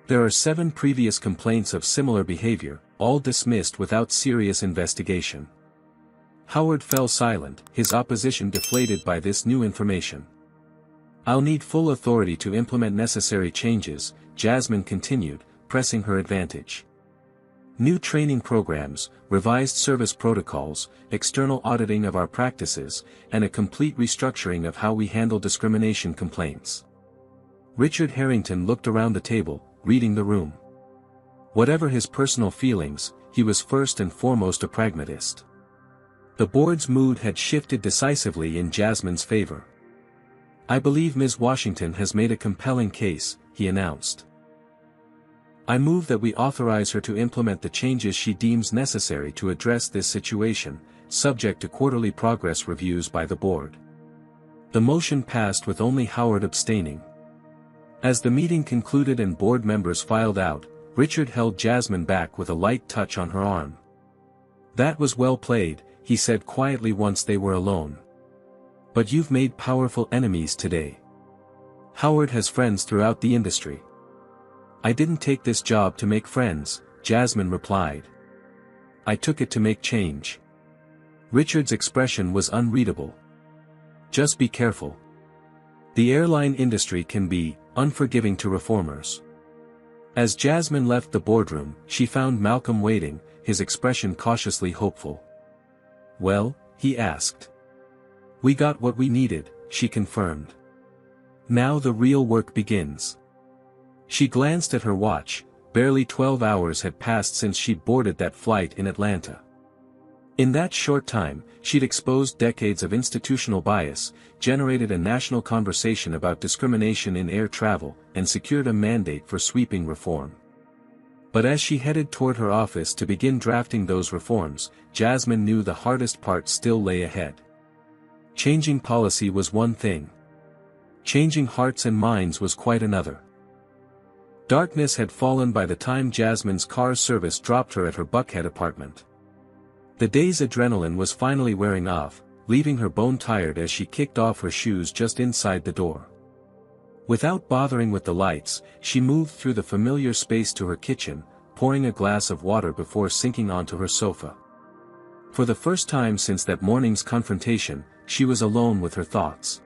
There are 7 previous complaints of similar behavior, all dismissed without serious investigation. Howard fell silent, his opposition deflated by this new information. "I'll need full authority to implement necessary changes," Jasmine continued, pressing her advantage. "New training programs, revised service protocols, external auditing of our practices, and a complete restructuring of how we handle discrimination complaints." Richard Harrington looked around the table, reading the room. Whatever his personal feelings, he was first and foremost a pragmatist. The board's mood had shifted decisively in Jasmine's favor. "I believe Ms. Washington has made a compelling case," he announced. "I move that we authorize her to implement the changes she deems necessary to address this situation, subject to quarterly progress reviews by the board." The motion passed with only Howard abstaining. As the meeting concluded and board members filed out, Richard held Jasmine back with a light touch on her arm. "That was well played," he said quietly once they were alone. "But you've made powerful enemies today. Howard has friends throughout the industry." "I didn't take this job to make friends," Jasmine replied. "I took it to make change." Richard's expression was unreadable. "Just be careful. The airline industry can be unforgiving to reformers." As Jasmine left the boardroom, she found Malcolm waiting, his expression cautiously hopeful. "Well?" he asked. "We got what we needed," she confirmed. "Now the real work begins." She glanced at her watch. Barely 12 hours had passed since she'd boarded that flight in Atlanta. In that short time, she'd exposed decades of institutional bias, generated a national conversation about discrimination in air travel, and secured a mandate for sweeping reform. But as she headed toward her office to begin drafting those reforms, Jasmine knew the hardest part still lay ahead. Changing policy was one thing. Changing hearts and minds was quite another. Darkness had fallen by the time Jasmine's car service dropped her at her Buckhead apartment. The day's adrenaline was finally wearing off, leaving her bone-tired as she kicked off her shoes just inside the door. Without bothering with the lights, she moved through the familiar space to her kitchen, pouring a glass of water before sinking onto her sofa. For the first time since that morning's confrontation, she was alone with her thoughts.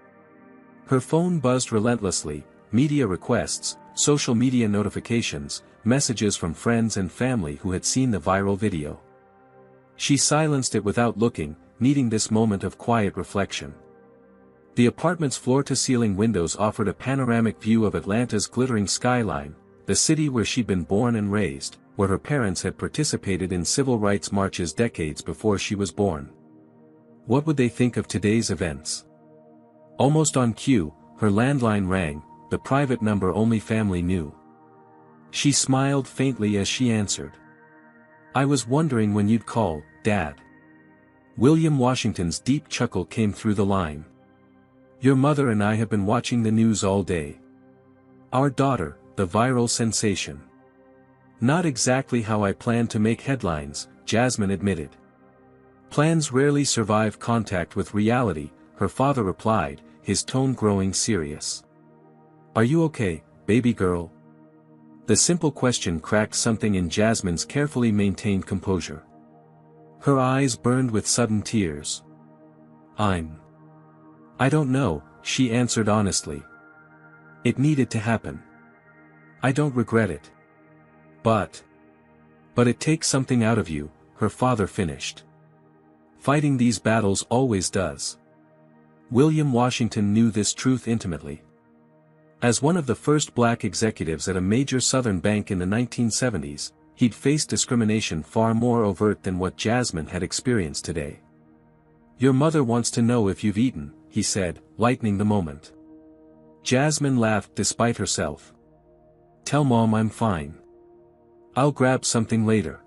Her phone buzzed relentlessly, media requests, social media notifications, messages from friends and family who had seen the viral video. She silenced it without looking, needing this moment of quiet reflection. The apartment's floor-to-ceiling windows offered a panoramic view of Atlanta's glittering skyline, the city where she'd been born and raised, where her parents had participated in civil rights marches decades before she was born. What would they think of today's events? Almost on cue, her landline rang, the private number only family knew. She smiled faintly as she answered. "I was wondering when you'd call, Dad." William Washington's deep chuckle came through the line. "Your mother and I have been watching the news all day. Our daughter, the viral sensation." "Not exactly how I planned to make headlines," Jasmine admitted. "Plans rarely survive contact with reality," her father replied, his tone growing serious. "Are you okay, baby girl?" The simple question cracked something in Jasmine's carefully maintained composure. Her eyes burned with sudden tears. I don't know," she answered honestly. "It needed to happen. I don't regret it. But it takes something out of you," her father finished. "Fighting these battles always does." William Washington knew this truth intimately. As one of the first black executives at a major Southern bank in the 1970s, he'd faced discrimination far more overt than what Jasmine had experienced today. "Your mother wants to know if you've eaten," he said, lightening the moment. Jasmine laughed despite herself. "Tell Mom I'm fine. I'll grab something later."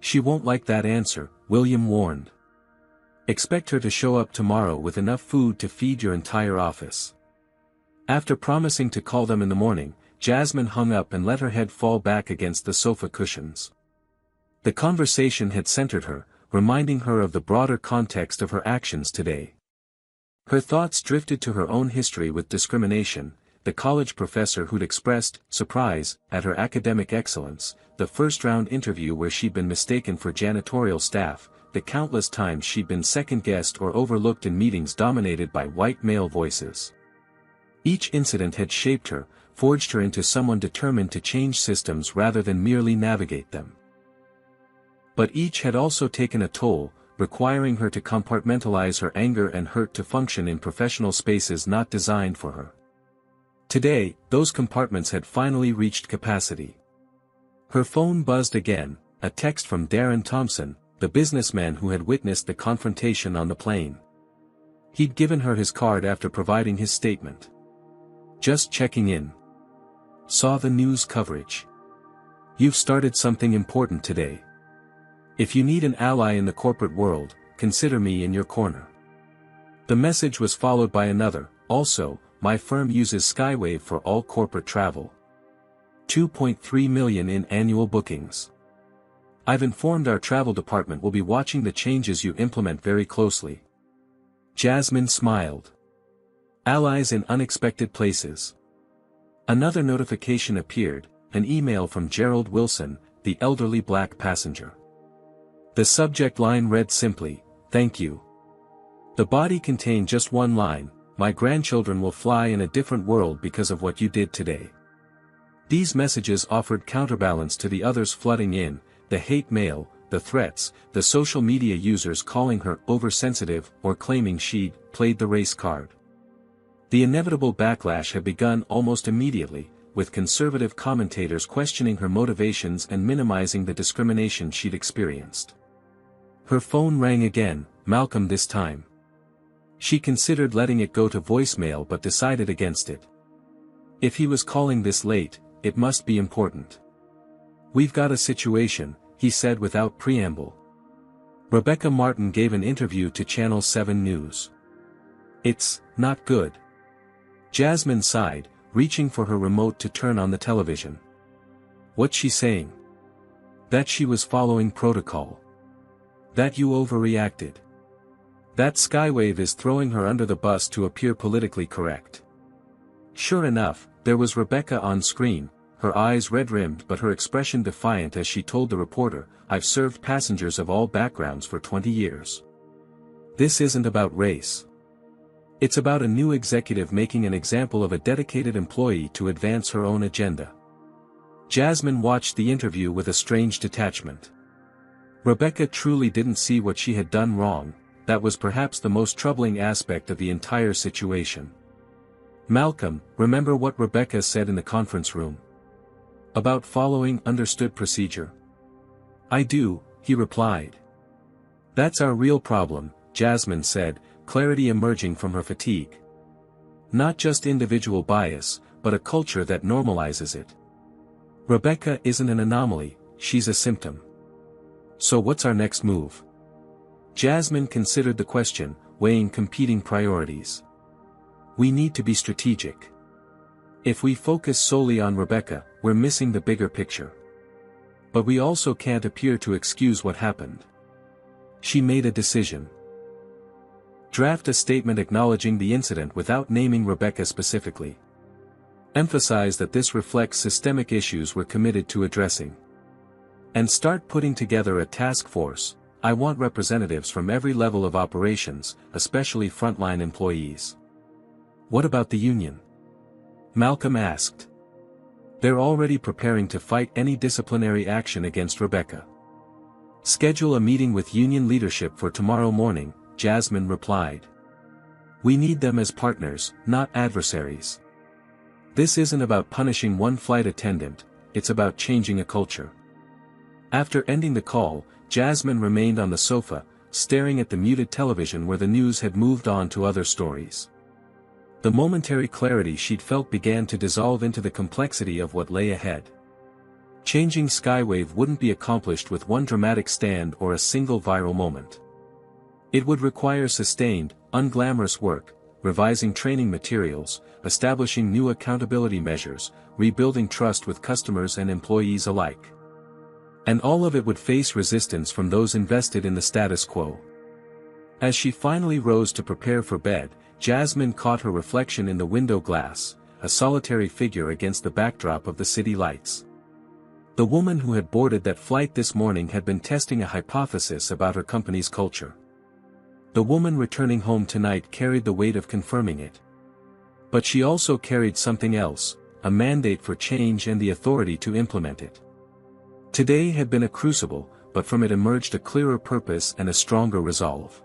"She won't like that answer," William warned. "Expect her to show up tomorrow with enough food to feed your entire office." After promising to call them in the morning, Jasmine hung up and let her head fall back against the sofa cushions. The conversation had centered her, reminding her of the broader context of her actions today. Her thoughts drifted to her own history with discrimination, the college professor who'd expressed surprise at her academic excellence, the first-round interview where she'd been mistaken for janitorial staff, the countless times she'd been second-guessed or overlooked in meetings dominated by white male voices. Each incident had shaped her, forged her into someone determined to change systems rather than merely navigate them. But each had also taken a toll, requiring her to compartmentalize her anger and hurt to function in professional spaces not designed for her. Today, those compartments had finally reached capacity. Her phone buzzed again, a text from Darren Thompson, the businessman who had witnessed the confrontation on the plane. He'd given her his card after providing his statement. Just checking in. Saw the news coverage. You've started something important today. If you need an ally in the corporate world, consider me in your corner. The message was followed by another, also, my firm uses Skywave for all corporate travel. 2.3 million in annual bookings. I've informed our travel department will be watching the changes you implement very closely. Jasmine smiled. Allies in unexpected places. Another notification appeared, an email from Gerald Wilson, the elderly black passenger. The subject line read simply, "Thank you." The body contained just one line, "My grandchildren will fly in a different world because of what you did today." These messages offered counterbalance to the others flooding in, the hate mail, the threats, the social media users calling her oversensitive or claiming she'd played the race card. The inevitable backlash had begun almost immediately, with conservative commentators questioning her motivations and minimizing the discrimination she'd experienced. Her phone rang again, Malcolm this time. She considered letting it go to voicemail but decided against it. If he was calling this late, it must be important. "We've got a situation," he said without preamble. Rebecca Martin gave an interview to Channel 7 News. "It's not good." Jasmine sighed, reaching for her remote to turn on the television. "What's she saying?" "That she was following protocol. That you overreacted. That Skywave is throwing her under the bus to appear politically correct." Sure enough, there was Rebecca on screen, her eyes red-rimmed but her expression defiant as she told the reporter, "I've served passengers of all backgrounds for 20 years. This isn't about race. It's about a new executive making an example of a dedicated employee to advance her own agenda." Jasmine watched the interview with a strange detachment. Rebecca truly didn't see what she had done wrong. That was perhaps the most troubling aspect of the entire situation. "Malcolm, remember what Rebecca said in the conference room? About following understood procedure?" "I do," he replied. "That's our real problem," Jasmine said, clarity emerging from her fatigue. "Not just individual bias, but a culture that normalizes it. Rebecca isn't an anomaly, she's a symptom. So what's our next move?" Jasmine considered the question, weighing competing priorities. "We need to be strategic. If we focus solely on Rebecca, we're missing the bigger picture. But we also can't appear to excuse what happened." She made a decision. "Draft a statement acknowledging the incident without naming Rebecca specifically. Emphasize that this reflects systemic issues we're committed to addressing. And start putting together a task force. I want representatives from every level of operations, especially frontline employees." "What about the union?" Malcolm asked. "They're already preparing to fight any disciplinary action against Rebecca." "Schedule a meeting with union leadership for tomorrow morning," Jasmine replied. "We need them as partners, not adversaries. This isn't about punishing one flight attendant, it's about changing a culture." After ending the call, Jasmine remained on the sofa, staring at the muted television where the news had moved on to other stories. The momentary clarity she'd felt began to dissolve into the complexity of what lay ahead. Changing Skywave wouldn't be accomplished with one dramatic stand or a single viral moment. It would require sustained, unglamorous work, revising training materials, establishing new accountability measures, rebuilding trust with customers and employees alike. And all of it would face resistance from those invested in the status quo. As she finally rose to prepare for bed, Jasmine caught her reflection in the window glass, a solitary figure against the backdrop of the city lights. The woman who had boarded that flight this morning had been testing a hypothesis about her company's culture. The woman returning home tonight carried the weight of confirming it. But she also carried something else, a mandate for change and the authority to implement it. Today had been a crucible, but from it emerged a clearer purpose and a stronger resolve.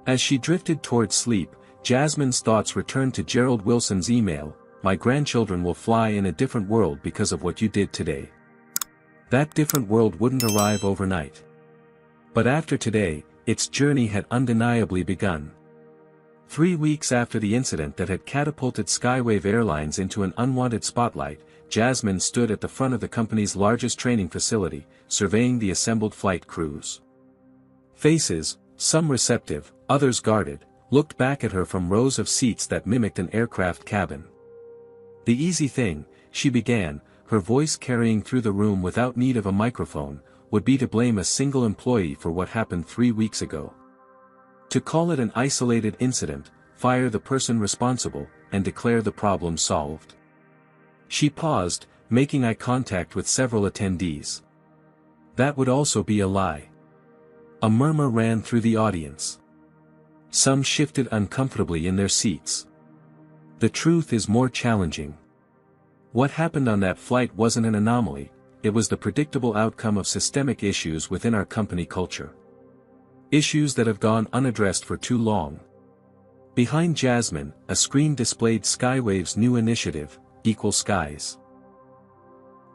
As she drifted towards sleep, Jasmine's thoughts returned to Gerald Wilson's email, "My grandchildren will fly in a different world because of what you did today." That different world wouldn't arrive overnight. But after today, its journey had undeniably begun. 3 weeks after the incident that had catapulted Skywave Airlines into an unwanted spotlight, Jasmine stood at the front of the company's largest training facility, surveying the assembled flight crews. Faces, some receptive, others guarded, looked back at her from rows of seats that mimicked an aircraft cabin. "The easy thing," she began, her voice carrying through the room without need of a microphone, "would be to blame a single employee for what happened 3 weeks ago. To call it an isolated incident, fire the person responsible, and declare the problem solved." She paused, making eye contact with several attendees. "That would also be a lie." A murmur ran through the audience. Some shifted uncomfortably in their seats. "The truth is more challenging. What happened on that flight wasn't an anomaly, it was the predictable outcome of systemic issues within our company culture. Issues that have gone unaddressed for too long." Behind Jasmine, a screen displayed Skywave's new initiative, Equal Skies.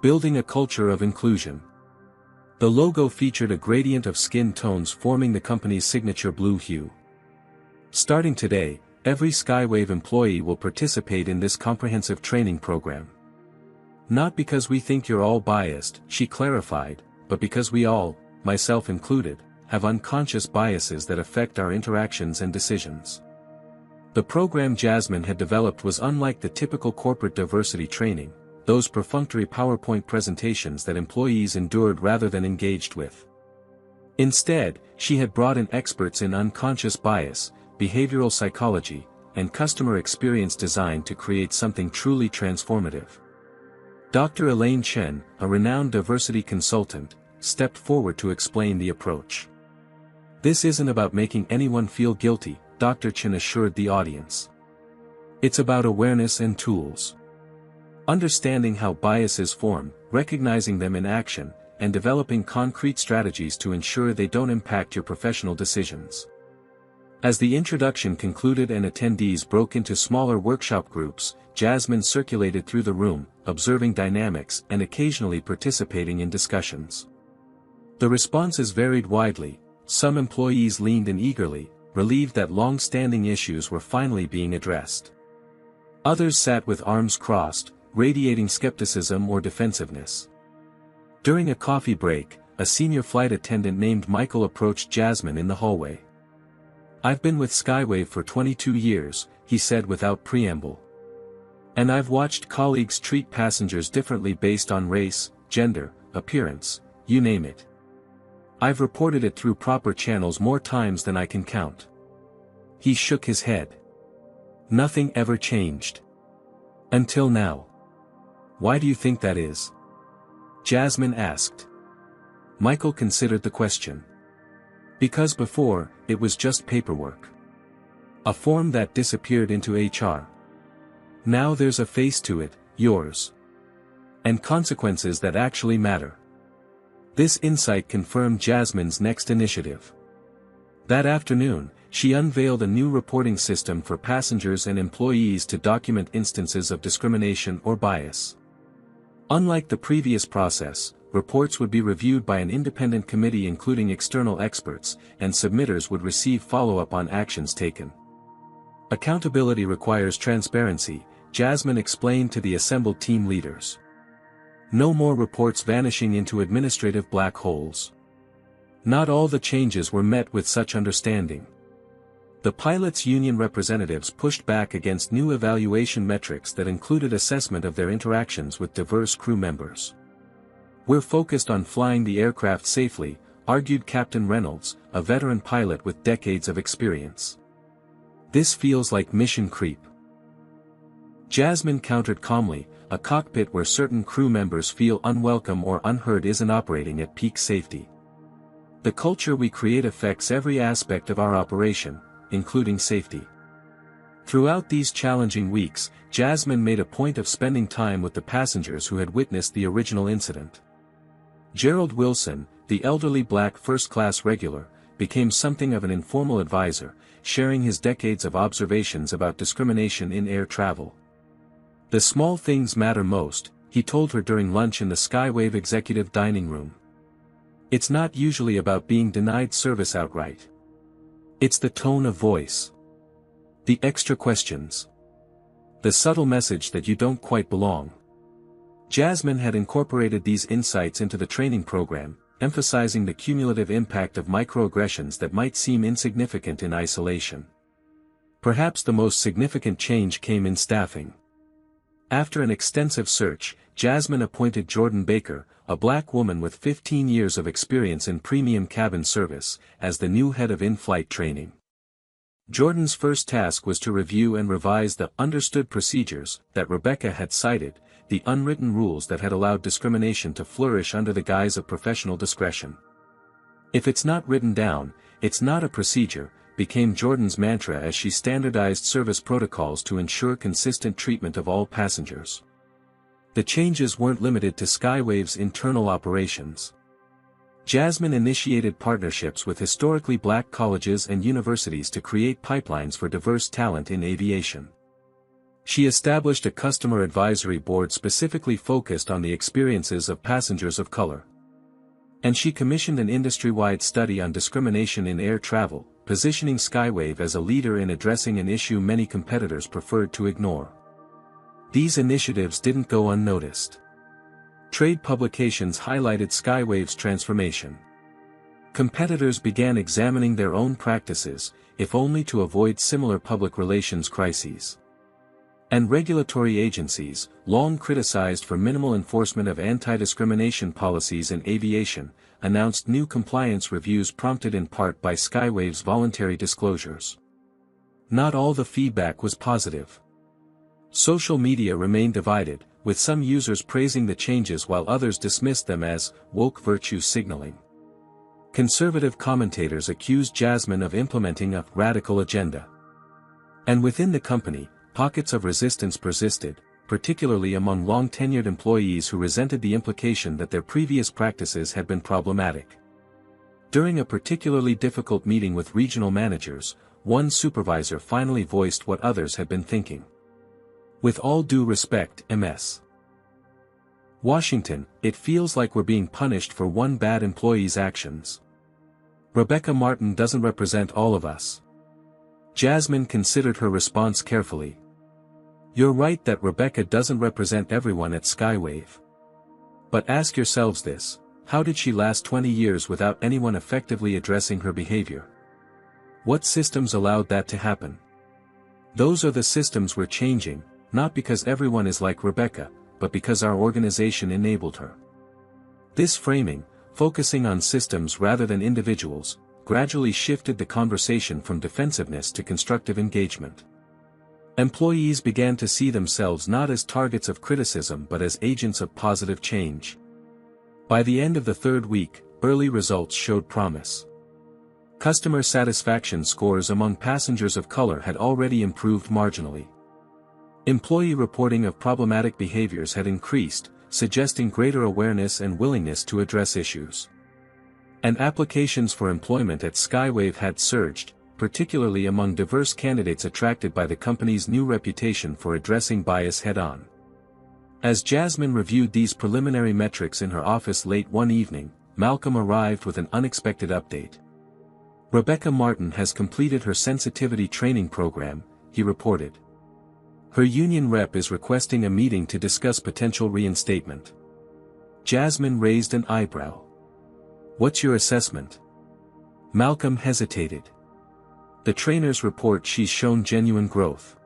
Building a culture of inclusion. The logo featured a gradient of skin tones forming the company's signature blue hue. "Starting today, every Skywave employee will participate in this comprehensive training program. Not because we think you're all biased," she clarified, "but because we all, myself included, have unconscious biases that affect our interactions and decisions." The program Jasmine had developed was unlike the typical corporate diversity training, those perfunctory PowerPoint presentations that employees endured rather than engaged with. Instead, she had brought in experts in unconscious bias, behavioral psychology, and customer experience design to create something truly transformative. Dr. Elaine Chen, a renowned diversity consultant, stepped forward to explain the approach. "This isn't about making anyone feel guilty," Dr. Chen assured the audience. "It's about awareness and tools. Understanding how biases form, recognizing them in action, and developing concrete strategies to ensure they don't impact your professional decisions." As the introduction concluded and attendees broke into smaller workshop groups, Jasmine circulated through the room, observing dynamics and occasionally participating in discussions. The responses varied widely. Some employees leaned in eagerly, relieved that long-standing issues were finally being addressed. Others sat with arms crossed, radiating skepticism or defensiveness. During a coffee break, a senior flight attendant named Michael approached Jasmine in the hallway. "I've been with Skywave for 22 years, he said without preamble. "And I've watched colleagues treat passengers differently based on race, gender, appearance, you name it. I've reported it through proper channels more times than I can count." He shook his head. "Nothing ever changed. Until now." "Why do you think that is?" Jasmine asked. Michael considered the question. "Because before, it was just paperwork. A form that disappeared into HR. Now there's a face to it, yours. And consequences that actually matter." This insight confirmed Jasmine's next initiative. That afternoon, she unveiled a new reporting system for passengers and employees to document instances of discrimination or bias. Unlike the previous process, reports would be reviewed by an independent committee including external experts, and submitters would receive follow-up on actions taken. "Accountability requires transparency," Jasmine explained to the assembled team leaders. "No more reports vanishing into administrative black holes." Not all the changes were met with such understanding. The pilots' union representatives pushed back against new evaluation metrics that included assessment of their interactions with diverse crew members. "We're focused on flying the aircraft safely," argued Captain Reynolds, a veteran pilot with decades of experience. "This feels like mission creep." Jasmine countered calmly, a cockpit where certain crew members feel unwelcome or unheard isn't operating at peak safety. The culture we create affects every aspect of our operation, including safety. Throughout these challenging weeks, Jasmine made a point of spending time with the passengers who had witnessed the original incident. Gerald Wilson, the elderly black first-class regular, became something of an informal advisor, sharing his decades of observations about discrimination in air travel. "The small things matter most," he told her during lunch in the Skywave executive dining room. "It's not usually about being denied service outright. It's the tone of voice. The extra questions. The subtle message that you don't quite belong." Jasmine had incorporated these insights into the training program, emphasizing the cumulative impact of microaggressions that might seem insignificant in isolation. Perhaps the most significant change came in staffing. After an extensive search, Jasmine appointed Jordan Baker, a black woman with 15 years of experience in premium cabin service, as the new head of in-flight training. Jordan's first task was to review and revise the understood procedures that Rebecca had cited, the unwritten rules that had allowed discrimination to flourish under the guise of professional discretion. "If it's not written down, it's not a procedure," became Jordan's mantra as she standardized service protocols to ensure consistent treatment of all passengers. The changes weren't limited to Skywave's internal operations. Jasmine initiated partnerships with historically black colleges and universities to create pipelines for diverse talent in aviation. She established a customer advisory board specifically focused on the experiences of passengers of color. And she commissioned an industry-wide study on discrimination in air travel, positioning Skywave as a leader in addressing an issue many competitors preferred to ignore. These initiatives didn't go unnoticed. Trade publications highlighted Skywave's transformation. Competitors began examining their own practices, if only to avoid similar public relations crises. And regulatory agencies, long criticized for minimal enforcement of anti-discrimination policies in aviation, announced new compliance reviews prompted in part by Skywave's voluntary disclosures. Not all the feedback was positive. Social media remained divided, with some users praising the changes while others dismissed them as woke virtue signaling. Conservative commentators accused Jasmine of implementing a radical agenda. And within the company, pockets of resistance persisted, particularly among long-tenured employees who resented the implication that their previous practices had been problematic. During a particularly difficult meeting with regional managers, one supervisor finally voiced what others had been thinking. "With all due respect, Ms. Washington, it feels like we're being punished for one bad employee's actions. Rebecca Martin doesn't represent all of us." Jasmine considered her response carefully. "You're right that Rebecca doesn't represent everyone at Skywave. But ask yourselves this: how did she last 20 years without anyone effectively addressing her behavior? What systems allowed that to happen? Those are the systems we're changing, not because everyone is like Rebecca, but because our organization enabled her." This framing, focusing on systems rather than individuals, gradually shifted the conversation from defensiveness to constructive engagement. Employees began to see themselves not as targets of criticism but as agents of positive change. By the end of the third week, early results showed promise. Customer satisfaction scores among passengers of color had already improved marginally. Employee reporting of problematic behaviors had increased, suggesting greater awareness and willingness to address issues. And applications for employment at Skywave had surged, particularly among diverse candidates attracted by the company's new reputation for addressing bias head-on. As Jasmine reviewed these preliminary metrics in her office late one evening, Malcolm arrived with an unexpected update. "Rebecca Martin has completed her sensitivity training program," he reported. "Her union rep is requesting a meeting to discuss potential reinstatement." Jasmine raised an eyebrow. "What's your assessment?" Malcolm hesitated. "The trainers report she's shown genuine growth.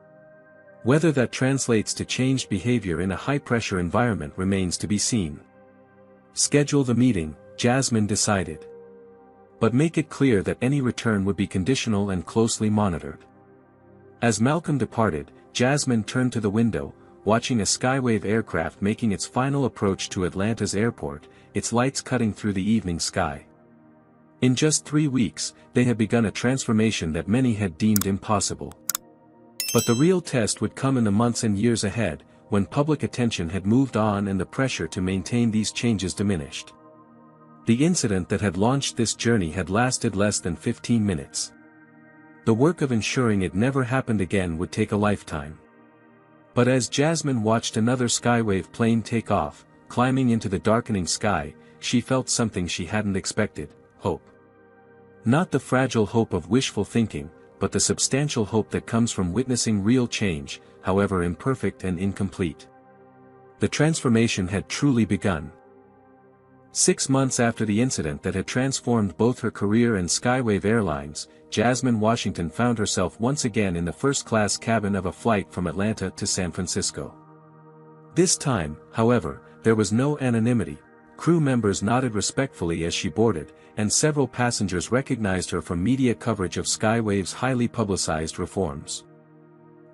Whether that translates to changed behavior in a high-pressure environment remains to be seen." "Schedule the meeting," Jasmine decided. "But make it clear that any return would be conditional and closely monitored." As Malcolm departed, Jasmine turned to the window, watching a Skywave aircraft making its final approach to Atlanta's airport, its lights cutting through the evening sky. In just 3 weeks, they had begun a transformation that many had deemed impossible. But the real test would come in the months and years ahead, when public attention had moved on and the pressure to maintain these changes diminished. The incident that had launched this journey had lasted less than 15 minutes. The work of ensuring it never happened again would take a lifetime. But as Jasmine watched another Skywave plane take off, climbing into the darkening sky, she felt something she hadn't expected: hope. Not the fragile hope of wishful thinking, but the substantial hope that comes from witnessing real change, however imperfect and incomplete. The transformation had truly begun. 6 months after the incident that had transformed both her career and Skywave Airlines, Jasmine Washington found herself once again in the first-class cabin of a flight from Atlanta to San Francisco. This time, however, there was no anonymity. Crew members nodded respectfully as she boarded, and several passengers recognized her from media coverage of Skywave's highly publicized reforms.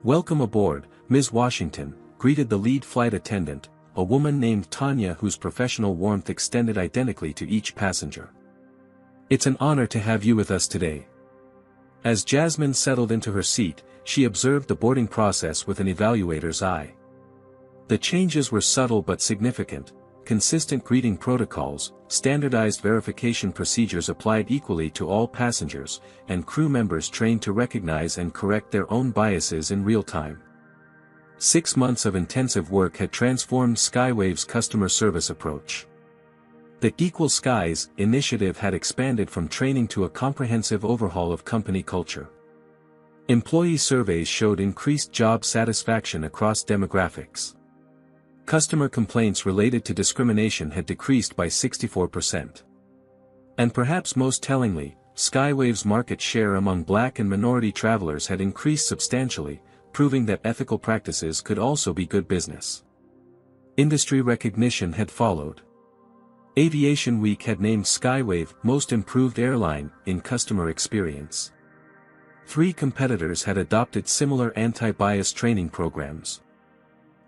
"Welcome aboard, Ms. Washington," greeted the lead flight attendant, a woman named Tanya whose professional warmth extended identically to each passenger. "It's an honor to have you with us today." As Jasmine settled into her seat, she observed the boarding process with an evaluator's eye. The changes were subtle but significant: consistent greeting protocols, standardized verification procedures applied equally to all passengers, and crew members trained to recognize and correct their own biases in real time. 6 months of intensive work had transformed Skywave's customer service approach. The Equal Skies initiative had expanded from training to a comprehensive overhaul of company culture. Employee surveys showed increased job satisfaction across demographics. Customer complaints related to discrimination had decreased by 64%. And perhaps most tellingly, Skywave's market share among Black and minority travelers had increased substantially, proving that ethical practices could also be good business. Industry recognition had followed. Aviation Week had named Skywave Most Improved Airline in Customer Experience. 3 competitors had adopted similar anti-bias training programs.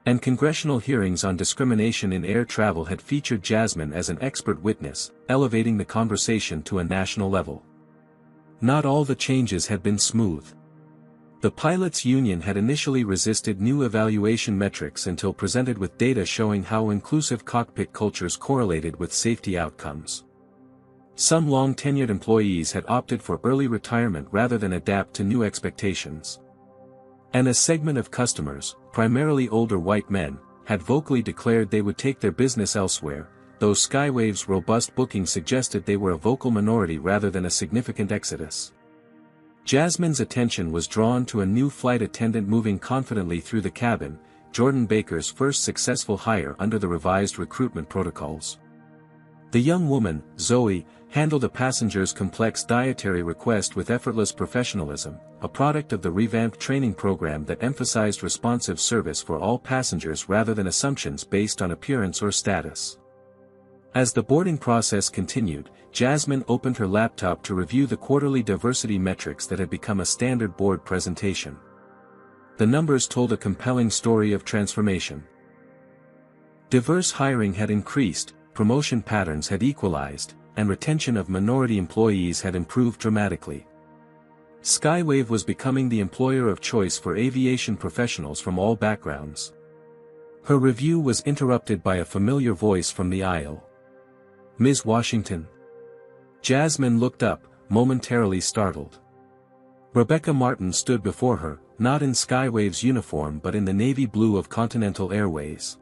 And congressional hearings on discrimination in air travel had featured Jasmine as an expert witness, elevating the conversation to a national level. Not all the changes had been smooth. The pilots' union had initially resisted new evaluation metrics until presented with data showing how inclusive cockpit cultures correlated with safety outcomes. Some long-tenured employees had opted for early retirement rather than adapt to new expectations. And a segment of customers, primarily older white men, had vocally declared they would take their business elsewhere, though Skywave's robust booking suggested they were a vocal minority rather than a significant exodus. Jasmine's attention was drawn to a new flight attendant moving confidently through the cabin, Jordan Baker's first successful hire under the revised recruitment protocols. The young woman, Zoe, handled a passenger's complex dietary request with effortless professionalism, a product of the revamped training program that emphasized responsive service for all passengers rather than assumptions based on appearance or status. As the boarding process continued, Jasmine opened her laptop to review the quarterly diversity metrics that had become a standard board presentation. The numbers told a compelling story of transformation. Diverse hiring had increased, promotion patterns had equalized, and retention of minority employees had improved dramatically. Skywave was becoming the employer of choice for aviation professionals from all backgrounds. Her review was interrupted by a familiar voice from the aisle. "Ms. Washington?" Jasmine looked up, momentarily startled. Rebecca Martin stood before her, not in Skywave's uniform but in the navy blue of Continental Airways.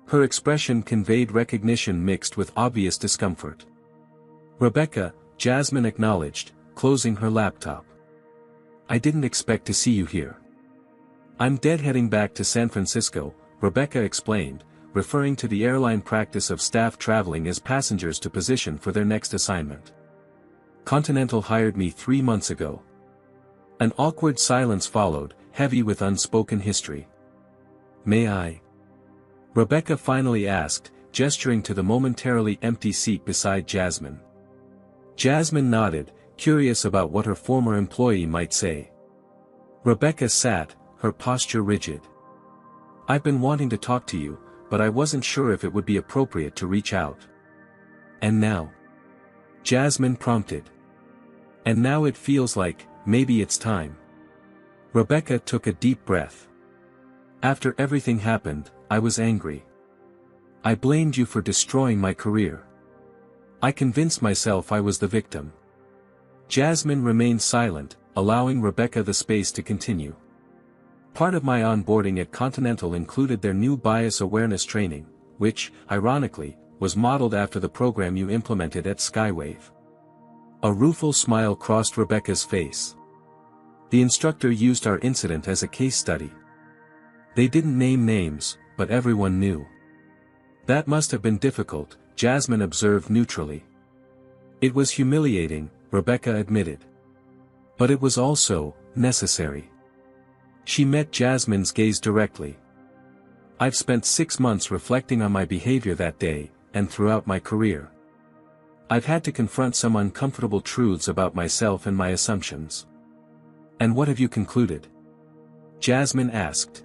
Her expression conveyed recognition mixed with obvious discomfort. "Rebecca," Jasmine acknowledged, closing her laptop. "I didn't expect to see you here." "I'm heading back to San Francisco," Rebecca explained, referring to the airline practice of staff traveling as passengers to position for their next assignment. "Continental hired me 3 months ago." An awkward silence followed, heavy with unspoken history. "May I?" Rebecca finally asked, gesturing to the momentarily empty seat beside Jasmine. Jasmine nodded, curious about what her former employee might say. Rebecca sat, her posture rigid. "I've been wanting to talk to you, but I wasn't sure if it would be appropriate to reach out." "And now?" Jasmine prompted. "And now it feels like, maybe it's time." Rebecca took a deep breath. "After everything happened, I was angry. I blamed you for destroying my career. I convinced myself I was the victim." Jasmine remained silent, allowing Rebecca the space to continue. "Part of my onboarding at Continental included their new bias awareness training, which, ironically, was modeled after the program you implemented at Skywave." A rueful smile crossed Rebecca's face. "The instructor used our incident as a case study. They didn't name names, but everyone knew." "That must have been difficult," Jasmine observed neutrally. "It was humiliating," Rebecca admitted. "But it was also necessary." She met Jasmine's gaze directly. "I've spent 6 months reflecting on my behavior that day, and throughout my career. I've had to confront some uncomfortable truths about myself and my assumptions." "And what have you concluded?" Jasmine asked.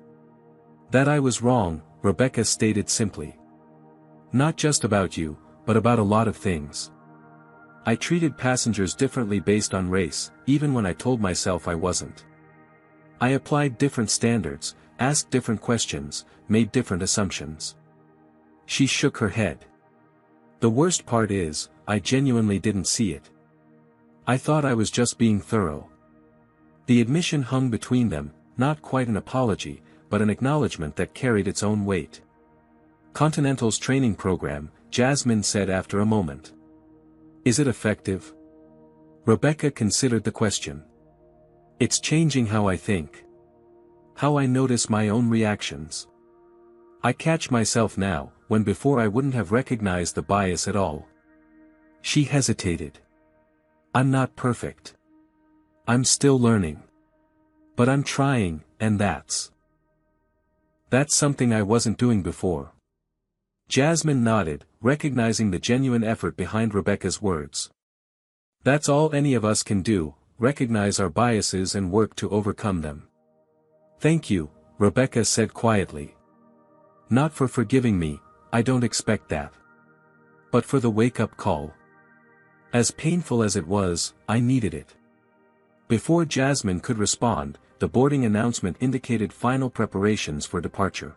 "That I was wrong," Rebecca stated simply. "Not just about you, but about a lot of things. I treated passengers differently based on race, even when I told myself I wasn't. I applied different standards, asked different questions, made different assumptions." She shook her head. "The worst part is, I genuinely didn't see it. I thought I was just being thorough." The admission hung between them, not quite an apology, but an acknowledgement that carried its own weight. "Continental's training program," Jasmine said after a moment. "Is it effective?" Rebecca considered the question. "It's changing how I think. How I notice my own reactions. I catch myself now, when before I wouldn't have recognized the bias at all." She hesitated. "I'm not perfect. I'm still learning. But I'm trying, and that's something I wasn't doing before." Jasmine nodded, recognizing the genuine effort behind Rebecca's words. "That's all any of us can do, recognize our biases and work to overcome them." "Thank you," Rebecca said quietly. "Not for forgiving me, I don't expect that. But for the wake-up call. As painful as it was, I needed it." Before Jasmine could respond, the boarding announcement indicated final preparations for departure.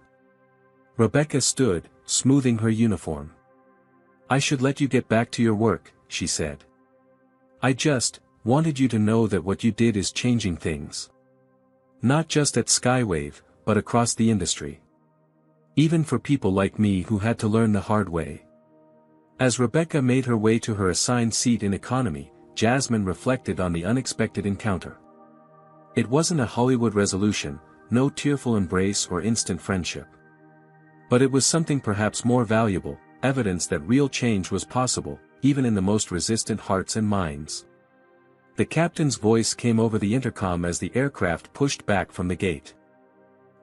Rebecca stood, smoothing her uniform. "I should let you get back to your work," she said. "I just wanted you to know that what you did is changing things. Not just at Skywave, but across the industry. Even for people like me who had to learn the hard way." As Rebecca made her way to her assigned seat in economy, Jasmine reflected on the unexpected encounter. It wasn't a Hollywood resolution, no tearful embrace or instant friendship. But it was something perhaps more valuable, evidence that real change was possible, even in the most resistant hearts and minds. The captain's voice came over the intercom as the aircraft pushed back from the gate.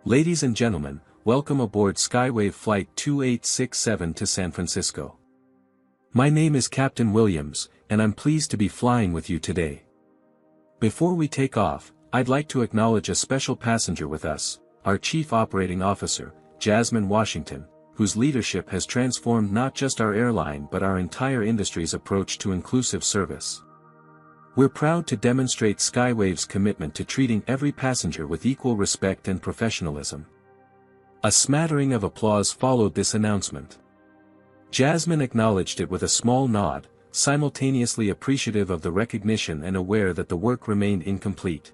"Ladies and gentlemen, welcome aboard Skywave Flight 2867 to San Francisco. My name is Captain Williams, and I'm pleased to be flying with you today. Before we take off, I'd like to acknowledge a special passenger with us, our Chief Operating Officer, Jasmine Washington, whose leadership has transformed not just our airline but our entire industry's approach to inclusive service. We're proud to demonstrate Skywave's commitment to treating every passenger with equal respect and professionalism." A smattering of applause followed this announcement. Jasmine acknowledged it with a small nod, simultaneously appreciative of the recognition and aware that the work remained incomplete.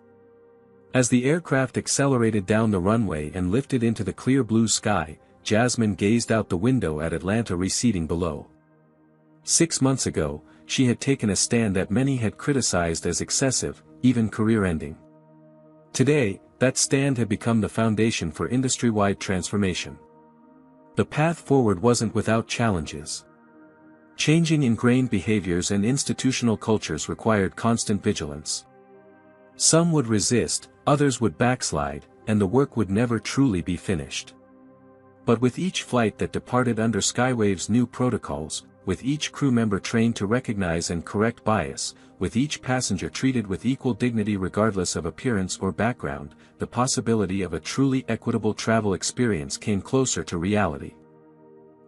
As the aircraft accelerated down the runway and lifted into the clear blue sky, Jasmine gazed out the window at Atlanta receding below. 6 months ago, she had taken a stand that many had criticized as excessive, even career-ending. Today, that stand had become the foundation for industry-wide transformation. The path forward wasn't without challenges. Changing ingrained behaviors and institutional cultures required constant vigilance. Some would resist, others would backslide, and the work would never truly be finished. But with each flight that departed under Skywave's new protocols, with each crew member trained to recognize and correct bias, with each passenger treated with equal dignity regardless of appearance or background, the possibility of a truly equitable travel experience came closer to reality.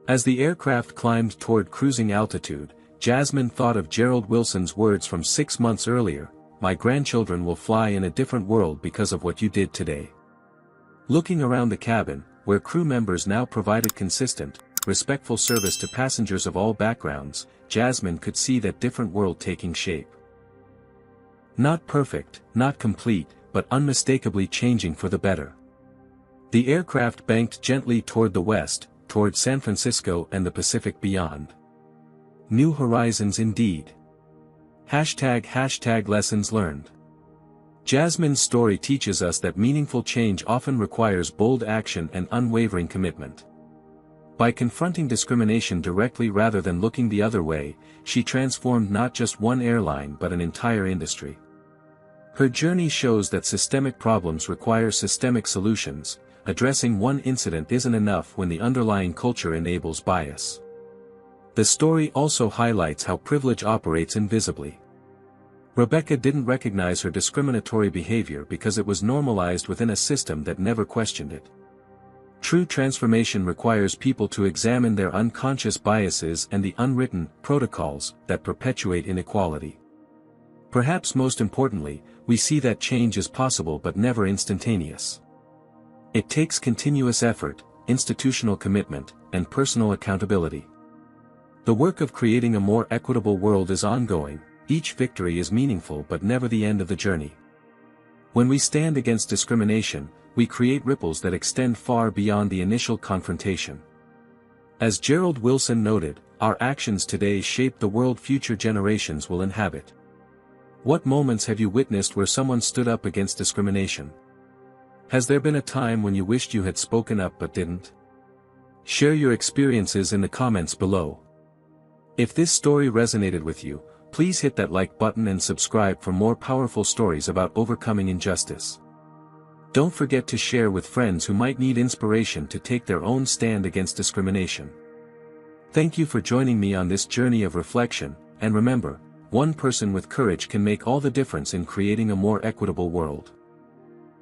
As the aircraft climbed toward cruising altitude, Jasmine thought of Gerald Wilson's words from 6 months earlier, "My grandchildren will fly in a different world because of what you did today." Looking around the cabin, where crew members now provided consistent, respectful service to passengers of all backgrounds, Jasmine could see that different world taking shape. Not perfect, not complete, but unmistakably changing for the better. The aircraft banked gently toward the west, toward San Francisco and the Pacific beyond. New horizons indeed. ## lessons learned. Jasmine's story teaches us that meaningful change often requires bold action and unwavering commitment. By confronting discrimination directly rather than looking the other way, she transformed not just one airline but an entire industry. Her journey shows that systemic problems require systemic solutions. Addressing one incident isn't enough when the underlying culture enables bias. The story also highlights how privilege operates invisibly. Rebecca didn't recognize her discriminatory behavior because it was normalized within a system that never questioned it. True transformation requires people to examine their unconscious biases and the unwritten protocols that perpetuate inequality. Perhaps most importantly, we see that change is possible but never instantaneous. It takes continuous effort, institutional commitment, and personal accountability. The work of creating a more equitable world is ongoing. Each victory is meaningful but never the end of the journey. When we stand against discrimination, we create ripples that extend far beyond the initial confrontation. As Gerald Wilson noted, our actions today shape the world future generations will inhabit. What moments have you witnessed where someone stood up against discrimination? Has there been a time when you wished you had spoken up but didn't? Share your experiences in the comments below. If this story resonated with you, please hit that like button and subscribe for more powerful stories about overcoming injustice. Don't forget to share with friends who might need inspiration to take their own stand against discrimination. Thank you for joining me on this journey of reflection, and remember, one person with courage can make all the difference in creating a more equitable world.